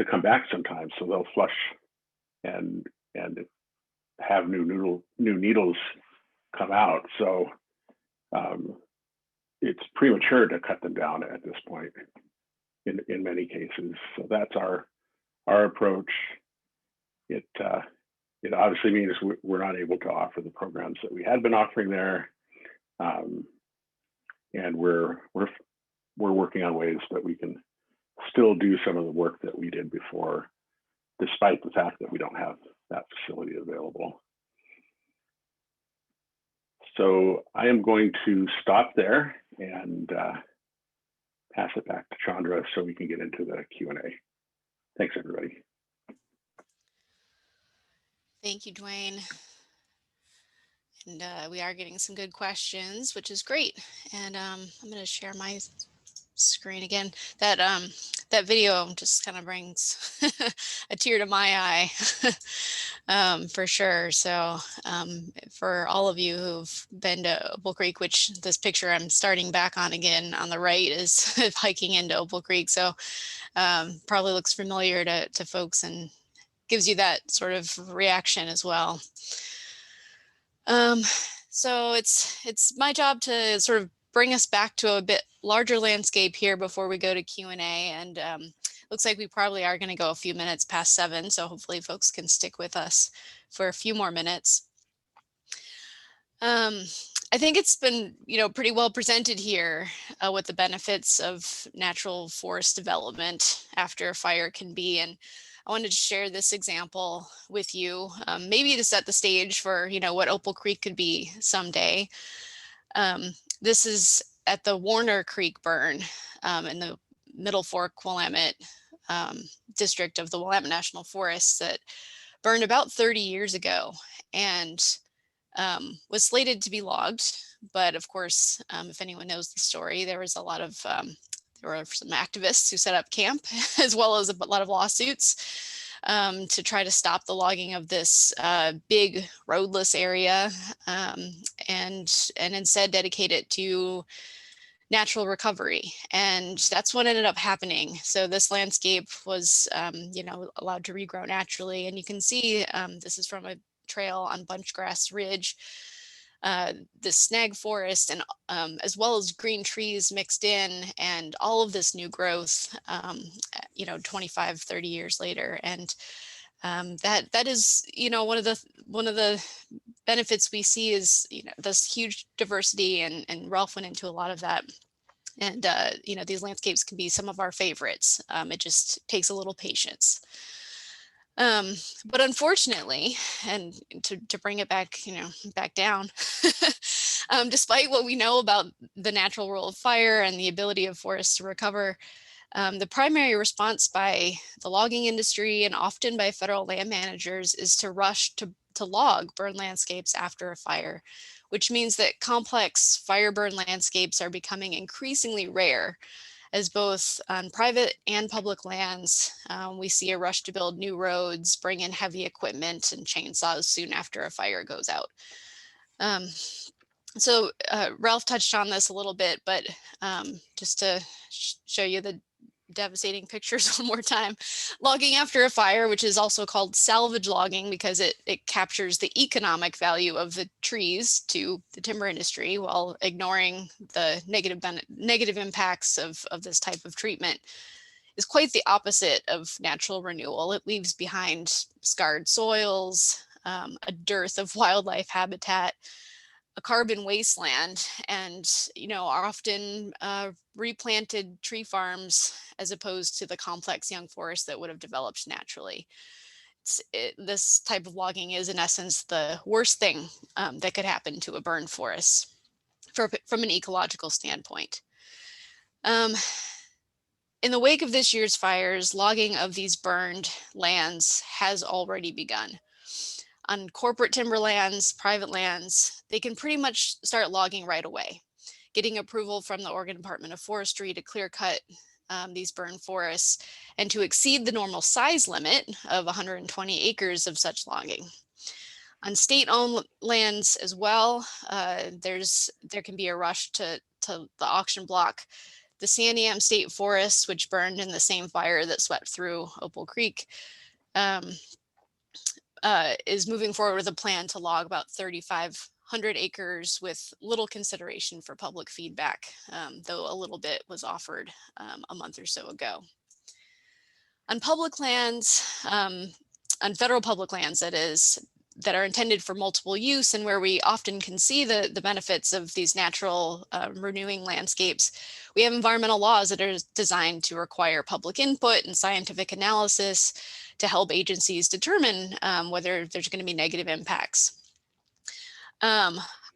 come back sometimes. So they'll flush and have new needles come out. So it's premature to cut them down at this point in many cases. So that's our approach. It obviously means we're not able to offer the programs that we had been offering there, and we're working on ways that we can still do some of the work that we did before, despite the fact that we don't have that facility available. So I am going to stop there and pass it back to Chandra so we can get into the Q&A. Thanks, everybody. Thank you, Dwayne. And we are getting some good questions, which is great. And I'm going to share my screen again. That video just kind of brings a tear to my eye for sure. So for all of you who've been to Opal Creek, which this picture I'm starting back on again on the right is hiking into Opal Creek. So probably looks familiar to folks and gives you that sort of reaction as well. So it's my job to sort of bring us back to a bit larger landscape here before we go to Q&A, and looks like we probably are going to go a few minutes past 7, so hopefully folks can stick with us for a few more minutes. I think it's been, pretty well presented here what the benefits of natural forest development after a fire can be, and I wanted to share this example with you, maybe to set the stage for, what Opal Creek could be someday. This is at the Warner Creek burn in the Middle Fork Willamette district of the Willamette National Forest that burned about 30 years ago and was slated to be logged. But of course, if anyone knows the story, there was a lot of there were some activists who set up camp, as well as a lot of lawsuits to try to stop the logging of this big roadless area and instead dedicate it to natural recovery. And that's what ended up happening. So this landscape was, allowed to regrow naturally. And you can see this is from a trail on Bunchgrass Ridge. The snag forest and as well as green trees mixed in, and all of this new growth 25, 30 years later. And that is one of the benefits we see is this huge diversity, and Ralph went into a lot of that. And these landscapes can be some of our favorites. It just takes a little patience. But unfortunately, and to bring it back, back down, despite what we know about the natural role of fire and the ability of forests to recover, the primary response by the logging industry and often by federal land managers is to rush to log burn landscapes after a fire, which means that complex fire burn landscapes are becoming increasingly rare. As both on private and public lands, we see a rush to build new roads, bring in heavy equipment and chainsaws soon after a fire goes out. So Ralph touched on this a little bit, but just to show you the devastating pictures one more time. Logging after a fire, which is also called salvage logging because it captures the economic value of the trees to the timber industry while ignoring the negative impacts of this type of treatment, is quite the opposite of natural renewal. It leaves behind scarred soils, a dearth of wildlife habitat, a carbon wasteland, and are often replanted tree farms as opposed to the complex young forest that would have developed naturally. This type of logging is in essence the worst thing that could happen to a burned forest from an ecological standpoint. In the wake of this year's fires, logging of these burned lands has already begun. On corporate timberlands, private lands, they can pretty much start logging right away, getting approval from the Oregon Department of Forestry to clear cut these burned forests and to exceed the normal size limit of 120 acres of such logging. On state-owned lands as well, there can be a rush to the auction block the Sandiam State Forest, which burned in the same fire that swept through Opal Creek. Is moving forward with a plan to log about 3,500 acres with little consideration for public feedback, though a little bit was offered a month or so ago. On public lands, on federal public lands that are intended for multiple use and where we often can see the benefits of these natural renewing landscapes, we have environmental laws that are designed to require public input and scientific analysis to help agencies determine whether there's going to be negative impacts.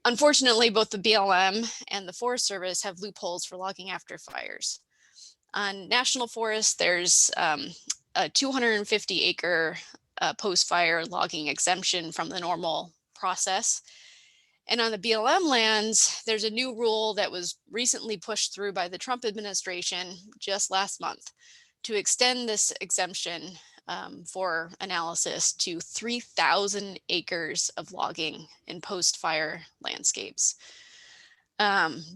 Unfortunately, both the BLM and the Forest Service have loopholes for logging after fires. On national forests, there's a 250 acre post-fire logging exemption from the normal process. And on the BLM lands, there's a new rule that was recently pushed through by the Trump administration just last month to extend this exemption for analysis to 3,000 acres of logging in post-fire landscapes.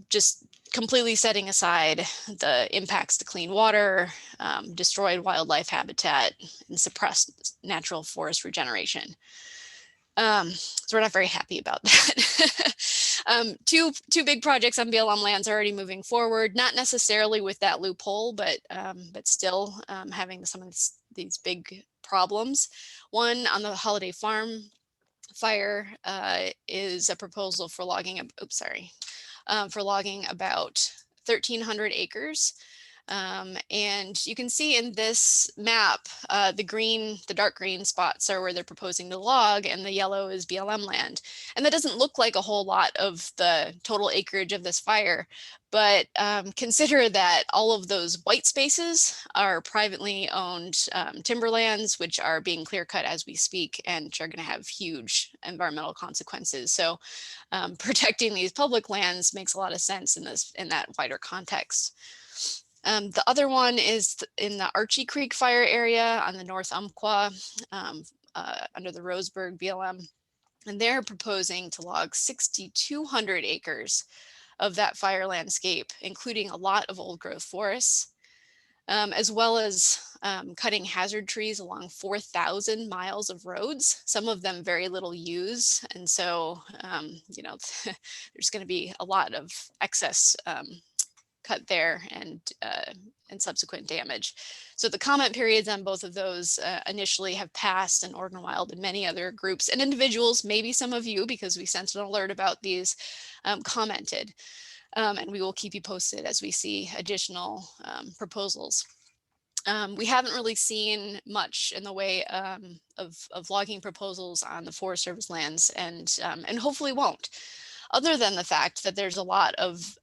Just completely setting aside the impacts to clean water, destroyed wildlife habitat, and suppressed natural forest regeneration. So we're not very happy about that. Two big projects on BLM lands are already moving forward, not necessarily with that loophole, but still having some of these big problems. One on the Holiday Farm fire is a proposal for logging. For logging about 1,300 acres. And you can see in this map, the dark green spots are where they're proposing to log, and the yellow is BLM land. And that doesn't look like a whole lot of the total acreage of this fire, but consider that all of those white spaces are privately owned timberlands, which are being clear cut as we speak, and are going to have huge environmental consequences. So protecting these public lands makes a lot of sense in that wider context. The other one is in the Archie Creek fire area on the North Umpqua under the Roseburg BLM. And they're proposing to log 6,200 acres of that fire landscape, including a lot of old growth forests, as well as cutting hazard trees along 4,000 miles of roads, some of them very little used. And so, there's going to be a lot of excess cut there and subsequent damage. So the comment periods on both of those initially have passed, and Oregon Wild and many other groups and individuals, maybe some of you, because we sent an alert about these, commented. And we will keep you posted as we see additional proposals. We haven't really seen much in the way of logging proposals on the Forest Service lands, and hopefully won't, other than the fact that there's a lot of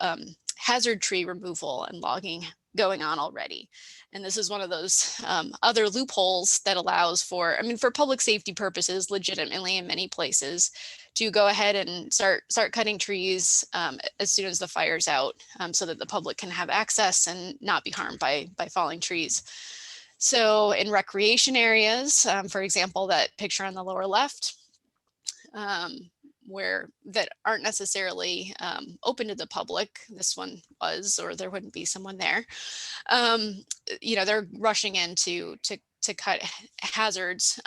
hazard tree removal and logging going on already. And this is one of those other loopholes that allows for public safety purposes, legitimately in many places, to go ahead and start cutting trees as soon as the fire's out, so that the public can have access and not be harmed by falling trees. So in recreation areas, for example, that picture on the lower left, where that aren't necessarily open to the public. This one was, or there wouldn't be someone there. They're rushing in to cut hazards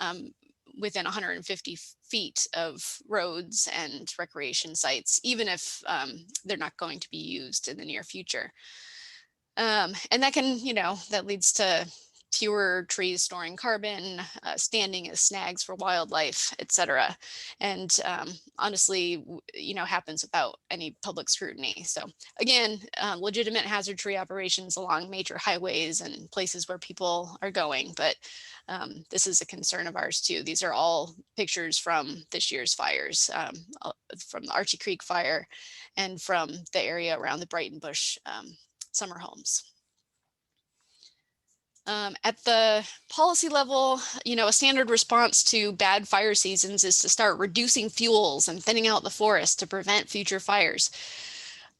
within 150 feet of roads and recreation sites, even if they're not going to be used in the near future. And that can, that leads to fewer trees storing carbon, standing as snags for wildlife, etc. And honestly, happens without any public scrutiny. So again, legitimate hazard tree operations along major highways and places where people are going, but this is a concern of ours too. These are all pictures from this year's fires, from the Archie Creek fire and from the area around the Brighton Bush summer homes. At the policy level, a standard response to bad fire seasons is to start reducing fuels and thinning out the forest to prevent future fires.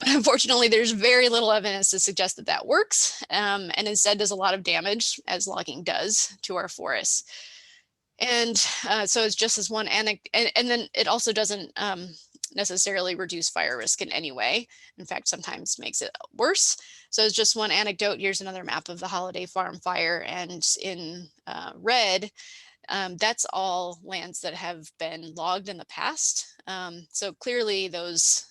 But unfortunately, there's very little evidence to suggest that that works, and instead does a lot of damage, as logging does, to our forests. And so it's just as one anecdote, and then it also doesn't necessarily reduce fire risk in any way. In fact, sometimes makes it worse. So it's just one anecdote. Here's another map of the Holiday Farm fire, and in red, that's all lands that have been logged in the past. So clearly those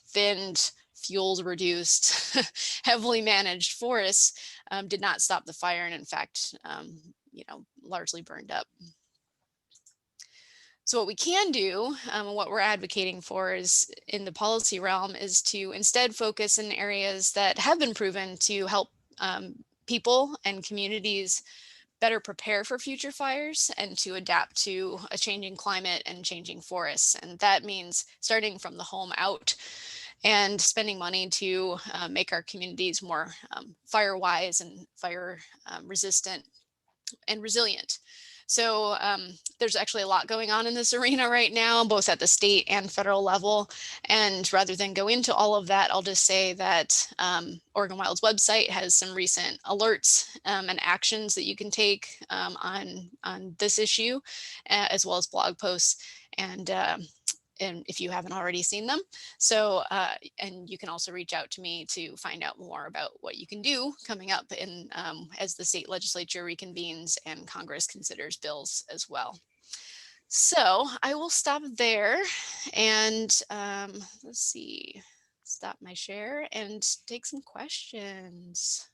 thinned, fuels reduced, heavily managed forests did not stop the fire, and in fact, largely burned up. So what we can do, and what we're advocating for is in the policy realm, is to instead focus in areas that have been proven to help people and communities better prepare for future fires and to adapt to a changing climate and changing forests. And that means starting from the home out and spending money to make our communities more fire wise and fire resistant and resilient. So there's actually a lot going on in this arena right now, both at the state and federal level. And rather than go into all of that, I'll just say that Oregon Wild's website has some recent alerts and actions that you can take on this issue, as well as blog posts. And if you haven't already seen them. So, and you can also reach out to me to find out more about what you can do coming up in as the state legislature reconvenes and Congress considers bills as well. So I will stop there and let's see, stop my share and take some questions.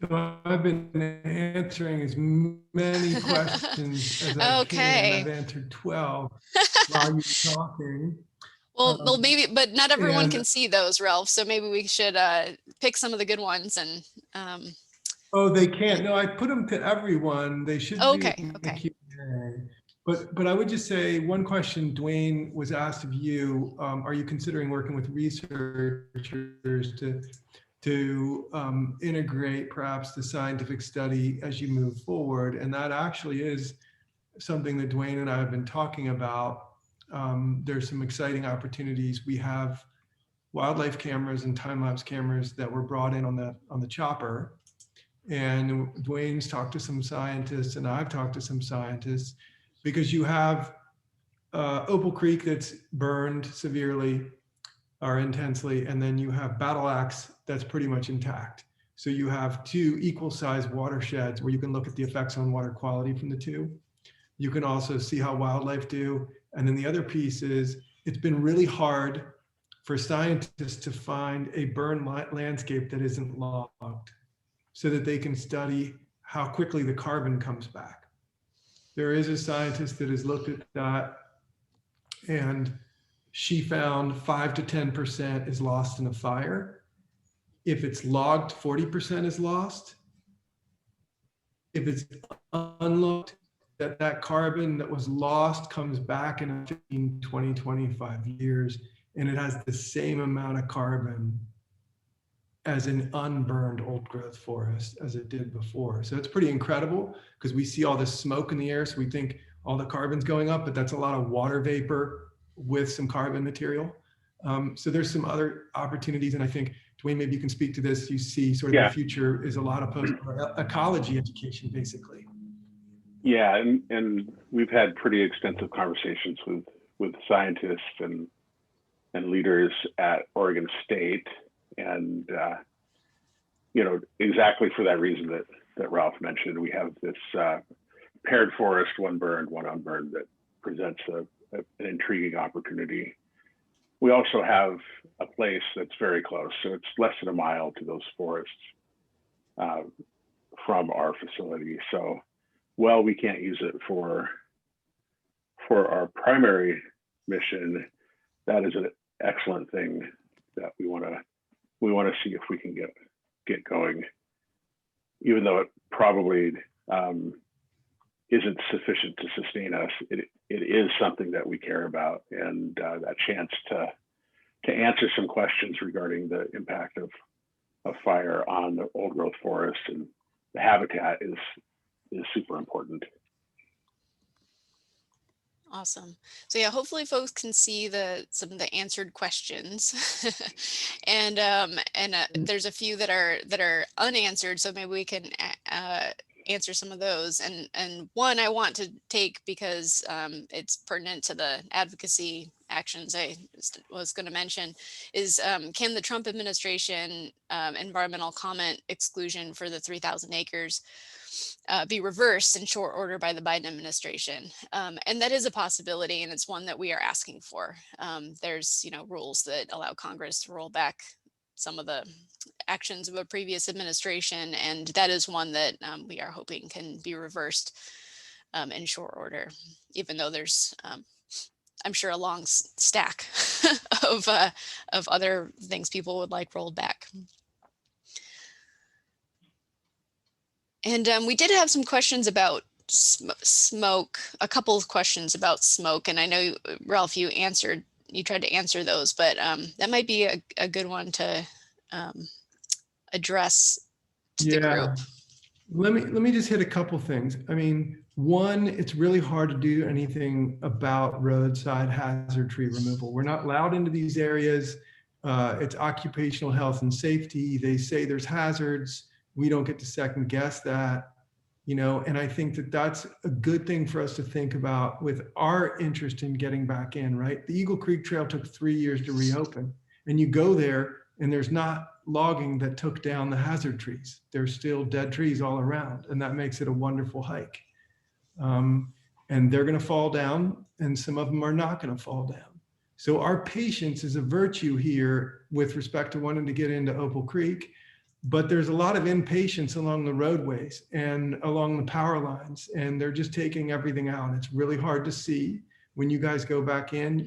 So I've been answering as many questions as I can. I've answered 12 while you're talking. Well, maybe, but not everyone can see those, Ralph. So maybe we should pick some of the good ones and. Oh, they can't. No, I put them to everyone. They should be in the Q&A. But I would just say one question, Dwayne, was asked of you. Are you considering working with researchers to integrate perhaps the scientific study as you move forward? And that actually is something that Dwayne and I have been talking about. There's some exciting opportunities. We have wildlife cameras and time-lapse cameras that were brought in on the chopper. And Dwayne's talked to some scientists and I've talked to some scientists, because you have Opal Creek that's burned severely or intensely, and then you have Battle Axe that's pretty much intact. So you have two equal sized watersheds where you can look at the effects on water quality from the two. You can also see how wildlife do. And then the other piece is it's been really hard for scientists to find a burn landscape that isn't logged so that they can study how quickly the carbon comes back. There is a scientist that has looked at that, and she found 5 to 10% is lost in a fire. If it's logged, 40% is lost. If it's unlogged, that carbon that was lost comes back in 15, 20, 25 years, and it has the same amount of carbon as an unburned old growth forest as it did before. So it's pretty incredible, because we see all this smoke in the air, so we think all the carbon's going up, but that's a lot of water vapor with some carbon material. So there's some other opportunities, and I think, Dwayne, maybe you can speak to this. You see sort of the future is a lot of ecology education, basically. Yeah, and we've had pretty extensive conversations with scientists and leaders at Oregon State, and exactly for that reason that Ralph mentioned, we have this paired forest, one burned, one unburned, that presents an intriguing opportunity. We also have a place that's very close, so it's less than a mile to those forests from our facility. So, while we can't use it for our primary mission, that is an excellent thing that we want to see if we can get going, even though it probably isn't sufficient to sustain us. It is something that we care about, and that chance to answer some questions regarding the impact of fire on the old growth forest and the habitat is super important. Awesome. So yeah, hopefully folks can see some of the answered questions, and there's a few that are unanswered. So maybe we can answer some of those. And one I want to take because it's pertinent to the advocacy actions I was going to mention is, can the Trump administration environmental comment exclusion for the 3,000 acres be reversed in short order by the Biden administration? And that is a possibility, and it's one that we are asking for. There's rules that allow Congress to roll back some of the actions of a previous administration, and that is one that we are hoping can be reversed in short order, even though there's I'm sure a long stack of other things people would like rolled back. And we did have some questions about smoke, a couple of questions about smoke. And I know, Ralph, you tried to answer those, but that might be a good one to address to the group. Let me just hit a couple things. I mean, One, it's really hard to do anything about roadside hazard tree removal. We're not allowed into these areas. It's occupational health and safety. They say there's hazards. We don't get to second guess that, and I think that that's a good thing for us to think about with our interest in getting back in, right? The Eagle Creek Trail took 3 years to reopen, and you go there and there's not logging that took down the hazard trees. There's still dead trees all around, and that makes it a wonderful hike. And they're going to fall down, and some of them are not going to fall down. So our patience is a virtue here with respect to wanting to get into Opal Creek, but there's a lot of impatience along the roadways and along the power lines, and they're just taking everything out. It's really hard to see. When you guys go back in,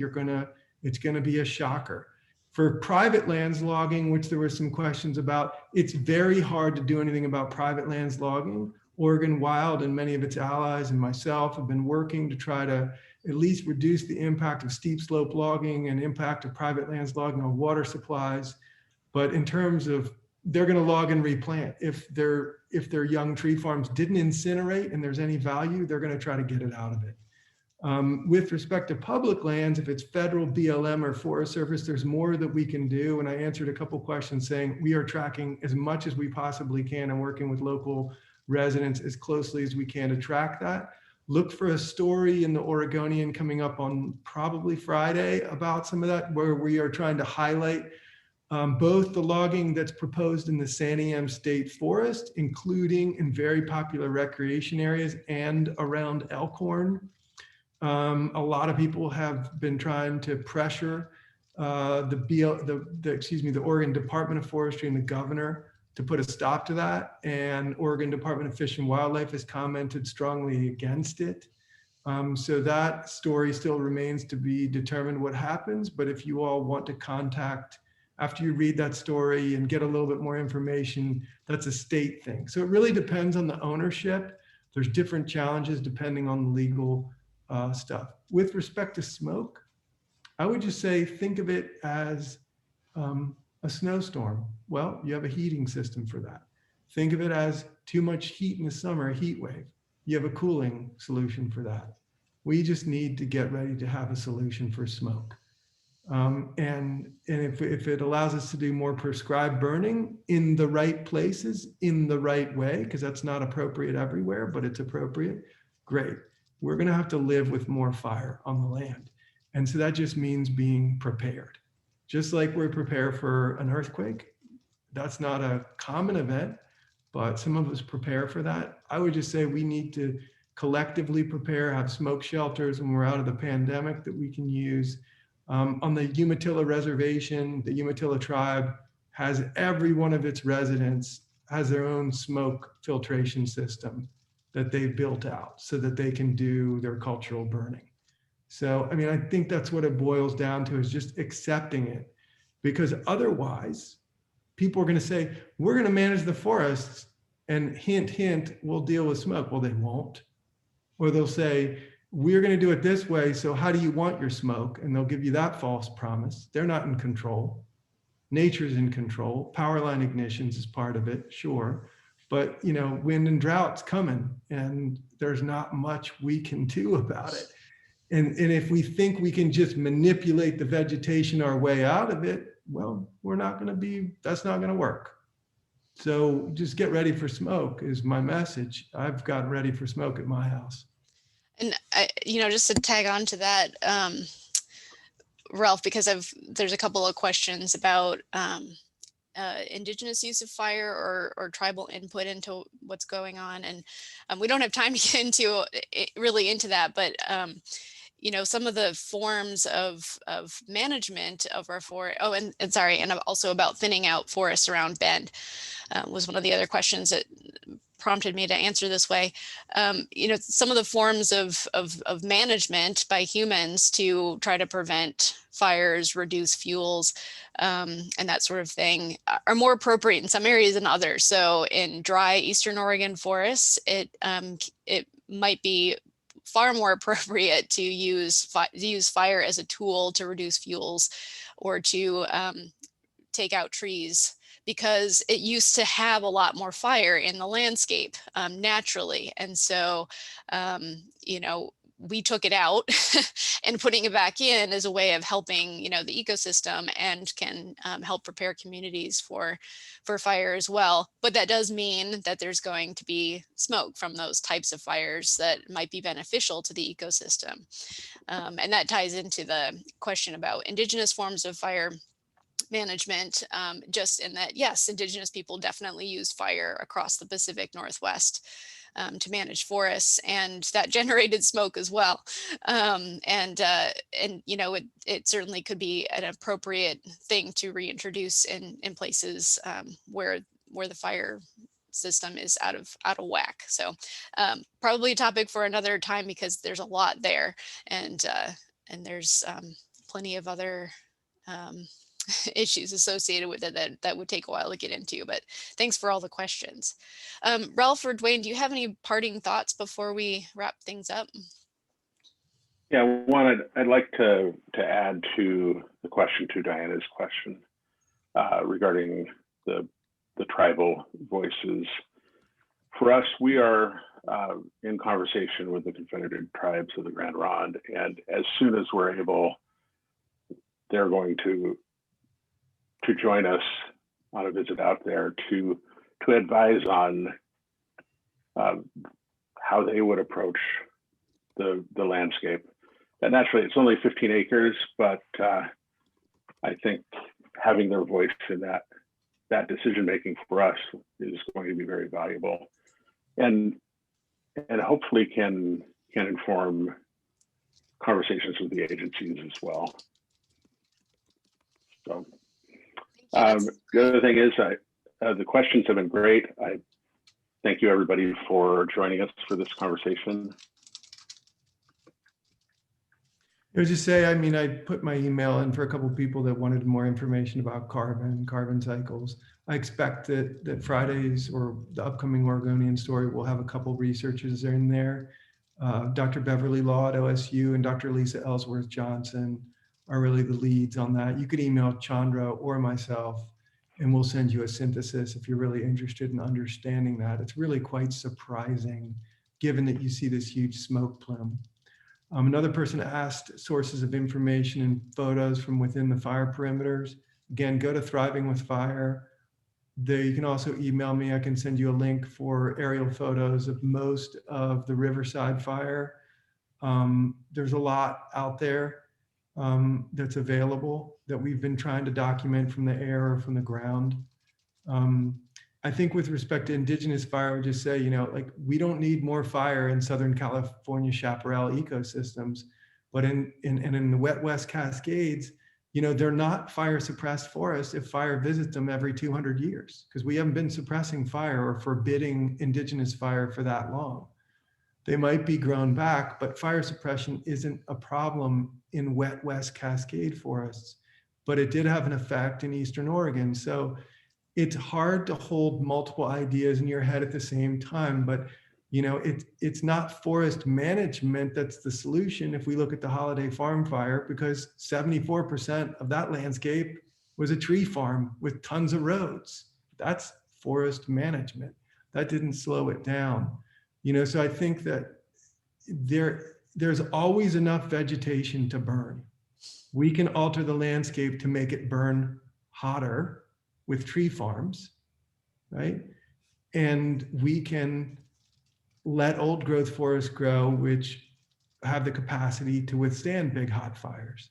it's going to be a shocker. For private lands logging, which there were some questions about, it's very hard to do anything about private lands logging. Oregon Wild and many of its allies and myself have been working to try to at least reduce the impact of steep slope logging and impact of private lands logging on water supplies. But in terms of, they're going to log and replant. If their young tree farms didn't incinerate and there's any value, they're going to try to get it out of it. With respect to public lands, if it's federal, BLM, or Forest Service, there's more that we can do. And I answered a couple questions saying we are tracking as much as we possibly can and working with local residents as closely as we can to track that. Look for a story in the Oregonian coming up on probably Friday about some of that, where we are trying to highlight both the logging that's proposed in the Santiam State Forest, including in very popular recreation areas and around Elkhorn. A lot of people have been trying to pressure the Oregon Department of Forestry and the governor to put a stop to that. And Oregon Department of Fish and Wildlife has commented strongly against it. So that story still remains to be determined what happens. But if you all want to contact, after you read that story and get a little bit more information, that's a state thing. So it really depends on the ownership. There's different challenges depending on the legal stuff. With respect to smoke, I would just say, think of it as a snowstorm. Well, you have a heating system for that. Think of it as too much heat in the summer, a heat wave. You have a cooling solution for that. We just need to get ready to have a solution for smoke. And if it allows us to do more prescribed burning in the right places, in the right way, because that's not appropriate everywhere, but it's appropriate, great. We're going to have to live with more fire on the land. And so that just means being prepared. Just like we're prepared for an earthquake. That's not a common event, but some of us prepare for that. I would just say we need to collectively prepare, have smoke shelters when we're out of the pandemic that we can use. On the Umatilla Reservation, the Umatilla tribe has every one of its residents has their own smoke filtration system that they've built out so that they can do their cultural burning. So, I mean, I think that's what it boils down to, is just accepting it, because otherwise people are going to say, we're going to manage the forests and hint, hint, we'll deal with smoke. Well, they won't. Or they'll say, we're going to do it this way. So how do you want your smoke? And they'll give you that false promise. They're not in control. Nature's in control. Power line ignitions is part of it, sure. But, wind and drought's coming, and there's not much we can do about it. And if we think we can just manipulate the vegetation our way out of it, well, that's not going to work. So just get ready for smoke is my message. I've got ready for smoke at my house. And just to tag on to that, Ralph, because there's a couple of questions about Indigenous use of fire or tribal input into what's going on. And we don't have time to get into that, but some of the forms of management of our forest. Oh, and also about thinning out forests around Bend was one of the other questions that prompted me to answer this way. Some of the forms of management by humans to try to prevent fires, reduce fuels, and that sort of thing are more appropriate in some areas than others. So in dry Eastern Oregon forests, it might be far more appropriate to use fire as a tool to reduce fuels or to take out trees because it used to have a lot more fire in the landscape naturally. And so, you know, we took it out and putting it back in as a way of helping, you know, the ecosystem, and can help prepare communities for fire as well. But that does mean that there's going to be smoke from those types of fires that might be beneficial to the ecosystem. And that ties into the question about Indigenous forms of fire management, just in that, yes, Indigenous people definitely used fire across the Pacific Northwest to manage forests, and that generated smoke as well. And you know, it certainly could be an appropriate thing to reintroduce in places where the fire system is out of whack. So probably a topic for another time, because there's a lot there, and there's plenty of other issues associated with it that would take a while to get into, but thanks for all the questions. Ralph or Dwayne, do you have any parting thoughts before we wrap things up? Yeah, one, I'd like to add to the question, to Diana's question regarding the tribal voices. For us, we are in conversation with the Confederated Tribes of the Grand Ronde, and as soon as we're able, they're going to join us on a visit out there to advise on how they would approach the landscape. And naturally, it's only 15 acres, but I think having their voice in that decision making for us is going to be very valuable, and hopefully can inform conversations with the agencies as well. So. The other thing is, the questions have been great. I thank you, everybody, for joining us for this conversation. I would just say, I mean, I put my email in for a couple of people that wanted more information about carbon cycles. I expect that Fridays or the upcoming Oregonian story will have a couple of researchers in there. Dr. Beverly Law at OSU and Dr. Lisa Ellsworth Johnson are really the leads on that. You could email Chandra or myself, and we'll send you a synthesis if you're really interested in understanding that. It's really quite surprising, given that you see this huge smoke plume. Another person asked sources of information and photos from within the fire perimeters. Again, go to Thriving with Fire. There, you can also email me. I can send you a link for aerial photos of most of the Riverside fire. There's a lot out there that's available that we've been trying to document from the air or from the ground. I think with respect to Indigenous fire, I would just say, you know, like, we don't need more fire in Southern California chaparral ecosystems, but in the wet West Cascades, you know, they're not fire suppressed forests if fire visits them every 200 years, because we haven't been suppressing fire or forbidding Indigenous fire for that long. They might be grown back, but fire suppression isn't a problem in wet West Cascade forests, but it did have an effect in Eastern Oregon. So it's hard to hold multiple ideas in your head at the same time, but you know, it's not forest management that's the solution if we look at the Holiday Farm fire, because 74% of that landscape was a tree farm with tons of roads. That's forest management. That didn't slow it down. You know, so I think that there's always enough vegetation to burn. We can alter the landscape to make it burn hotter with tree farms, right? And we can let old growth forests grow, which have the capacity to withstand big hot fires.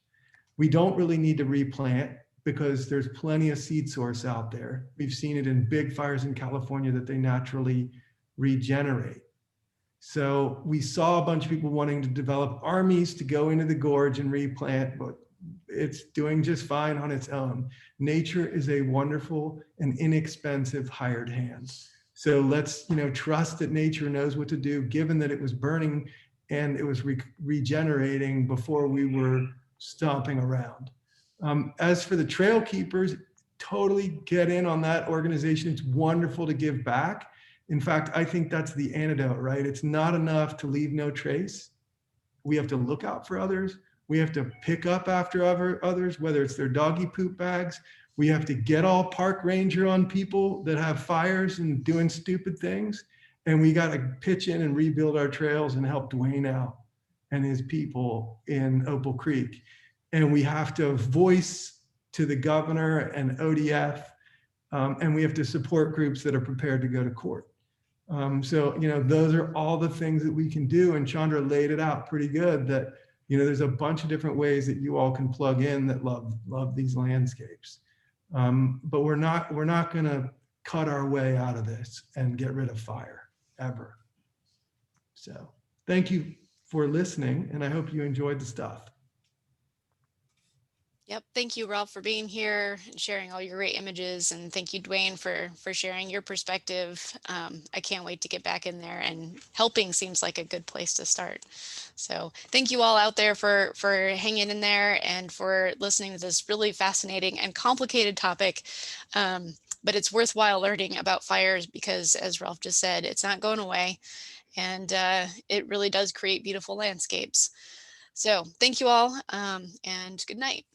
We don't really need to replant because there's plenty of seed source out there. We've seen it in big fires in California that they naturally regenerate. So we saw a bunch of people wanting to develop armies to go into the gorge and replant, but it's doing just fine on its own. Nature is a wonderful and inexpensive hired hand. So let's, you know, trust that nature knows what to do, given that it was burning and it was regenerating before we were stomping around. As for the trail keepers, totally get in on that organization. It's wonderful to give back. In fact, I think that's the antidote, right? It's not enough to leave no trace. We have to look out for others. We have to pick up after others, whether it's their doggy poop bags, We have to get all park ranger on people that have fires and doing stupid things. And we got to pitch in and rebuild our trails and help Dwayne out and his people in Opal Creek. And we have to voice to the governor and ODF, and we have to support groups that are prepared to go to court. So, you know, those are all the things that we can do. And Chandra laid it out pretty good that, you know, there's a bunch of different ways that you all can plug in that love these landscapes. But we're not going to cut our way out of this and get rid of fire ever. So thank you for listening, and I hope you enjoyed the stuff. Yep. Thank you, Ralph, for being here and sharing all your great images. And thank you, Dwayne, for sharing your perspective. I can't wait to get back in there, and helping seems like a good place to start. So thank you all out there for hanging in there and for listening to this really fascinating and complicated topic. But it's worthwhile learning about fires because, as Ralph just said, it's not going away. And it really does create beautiful landscapes. So thank you all, and good night.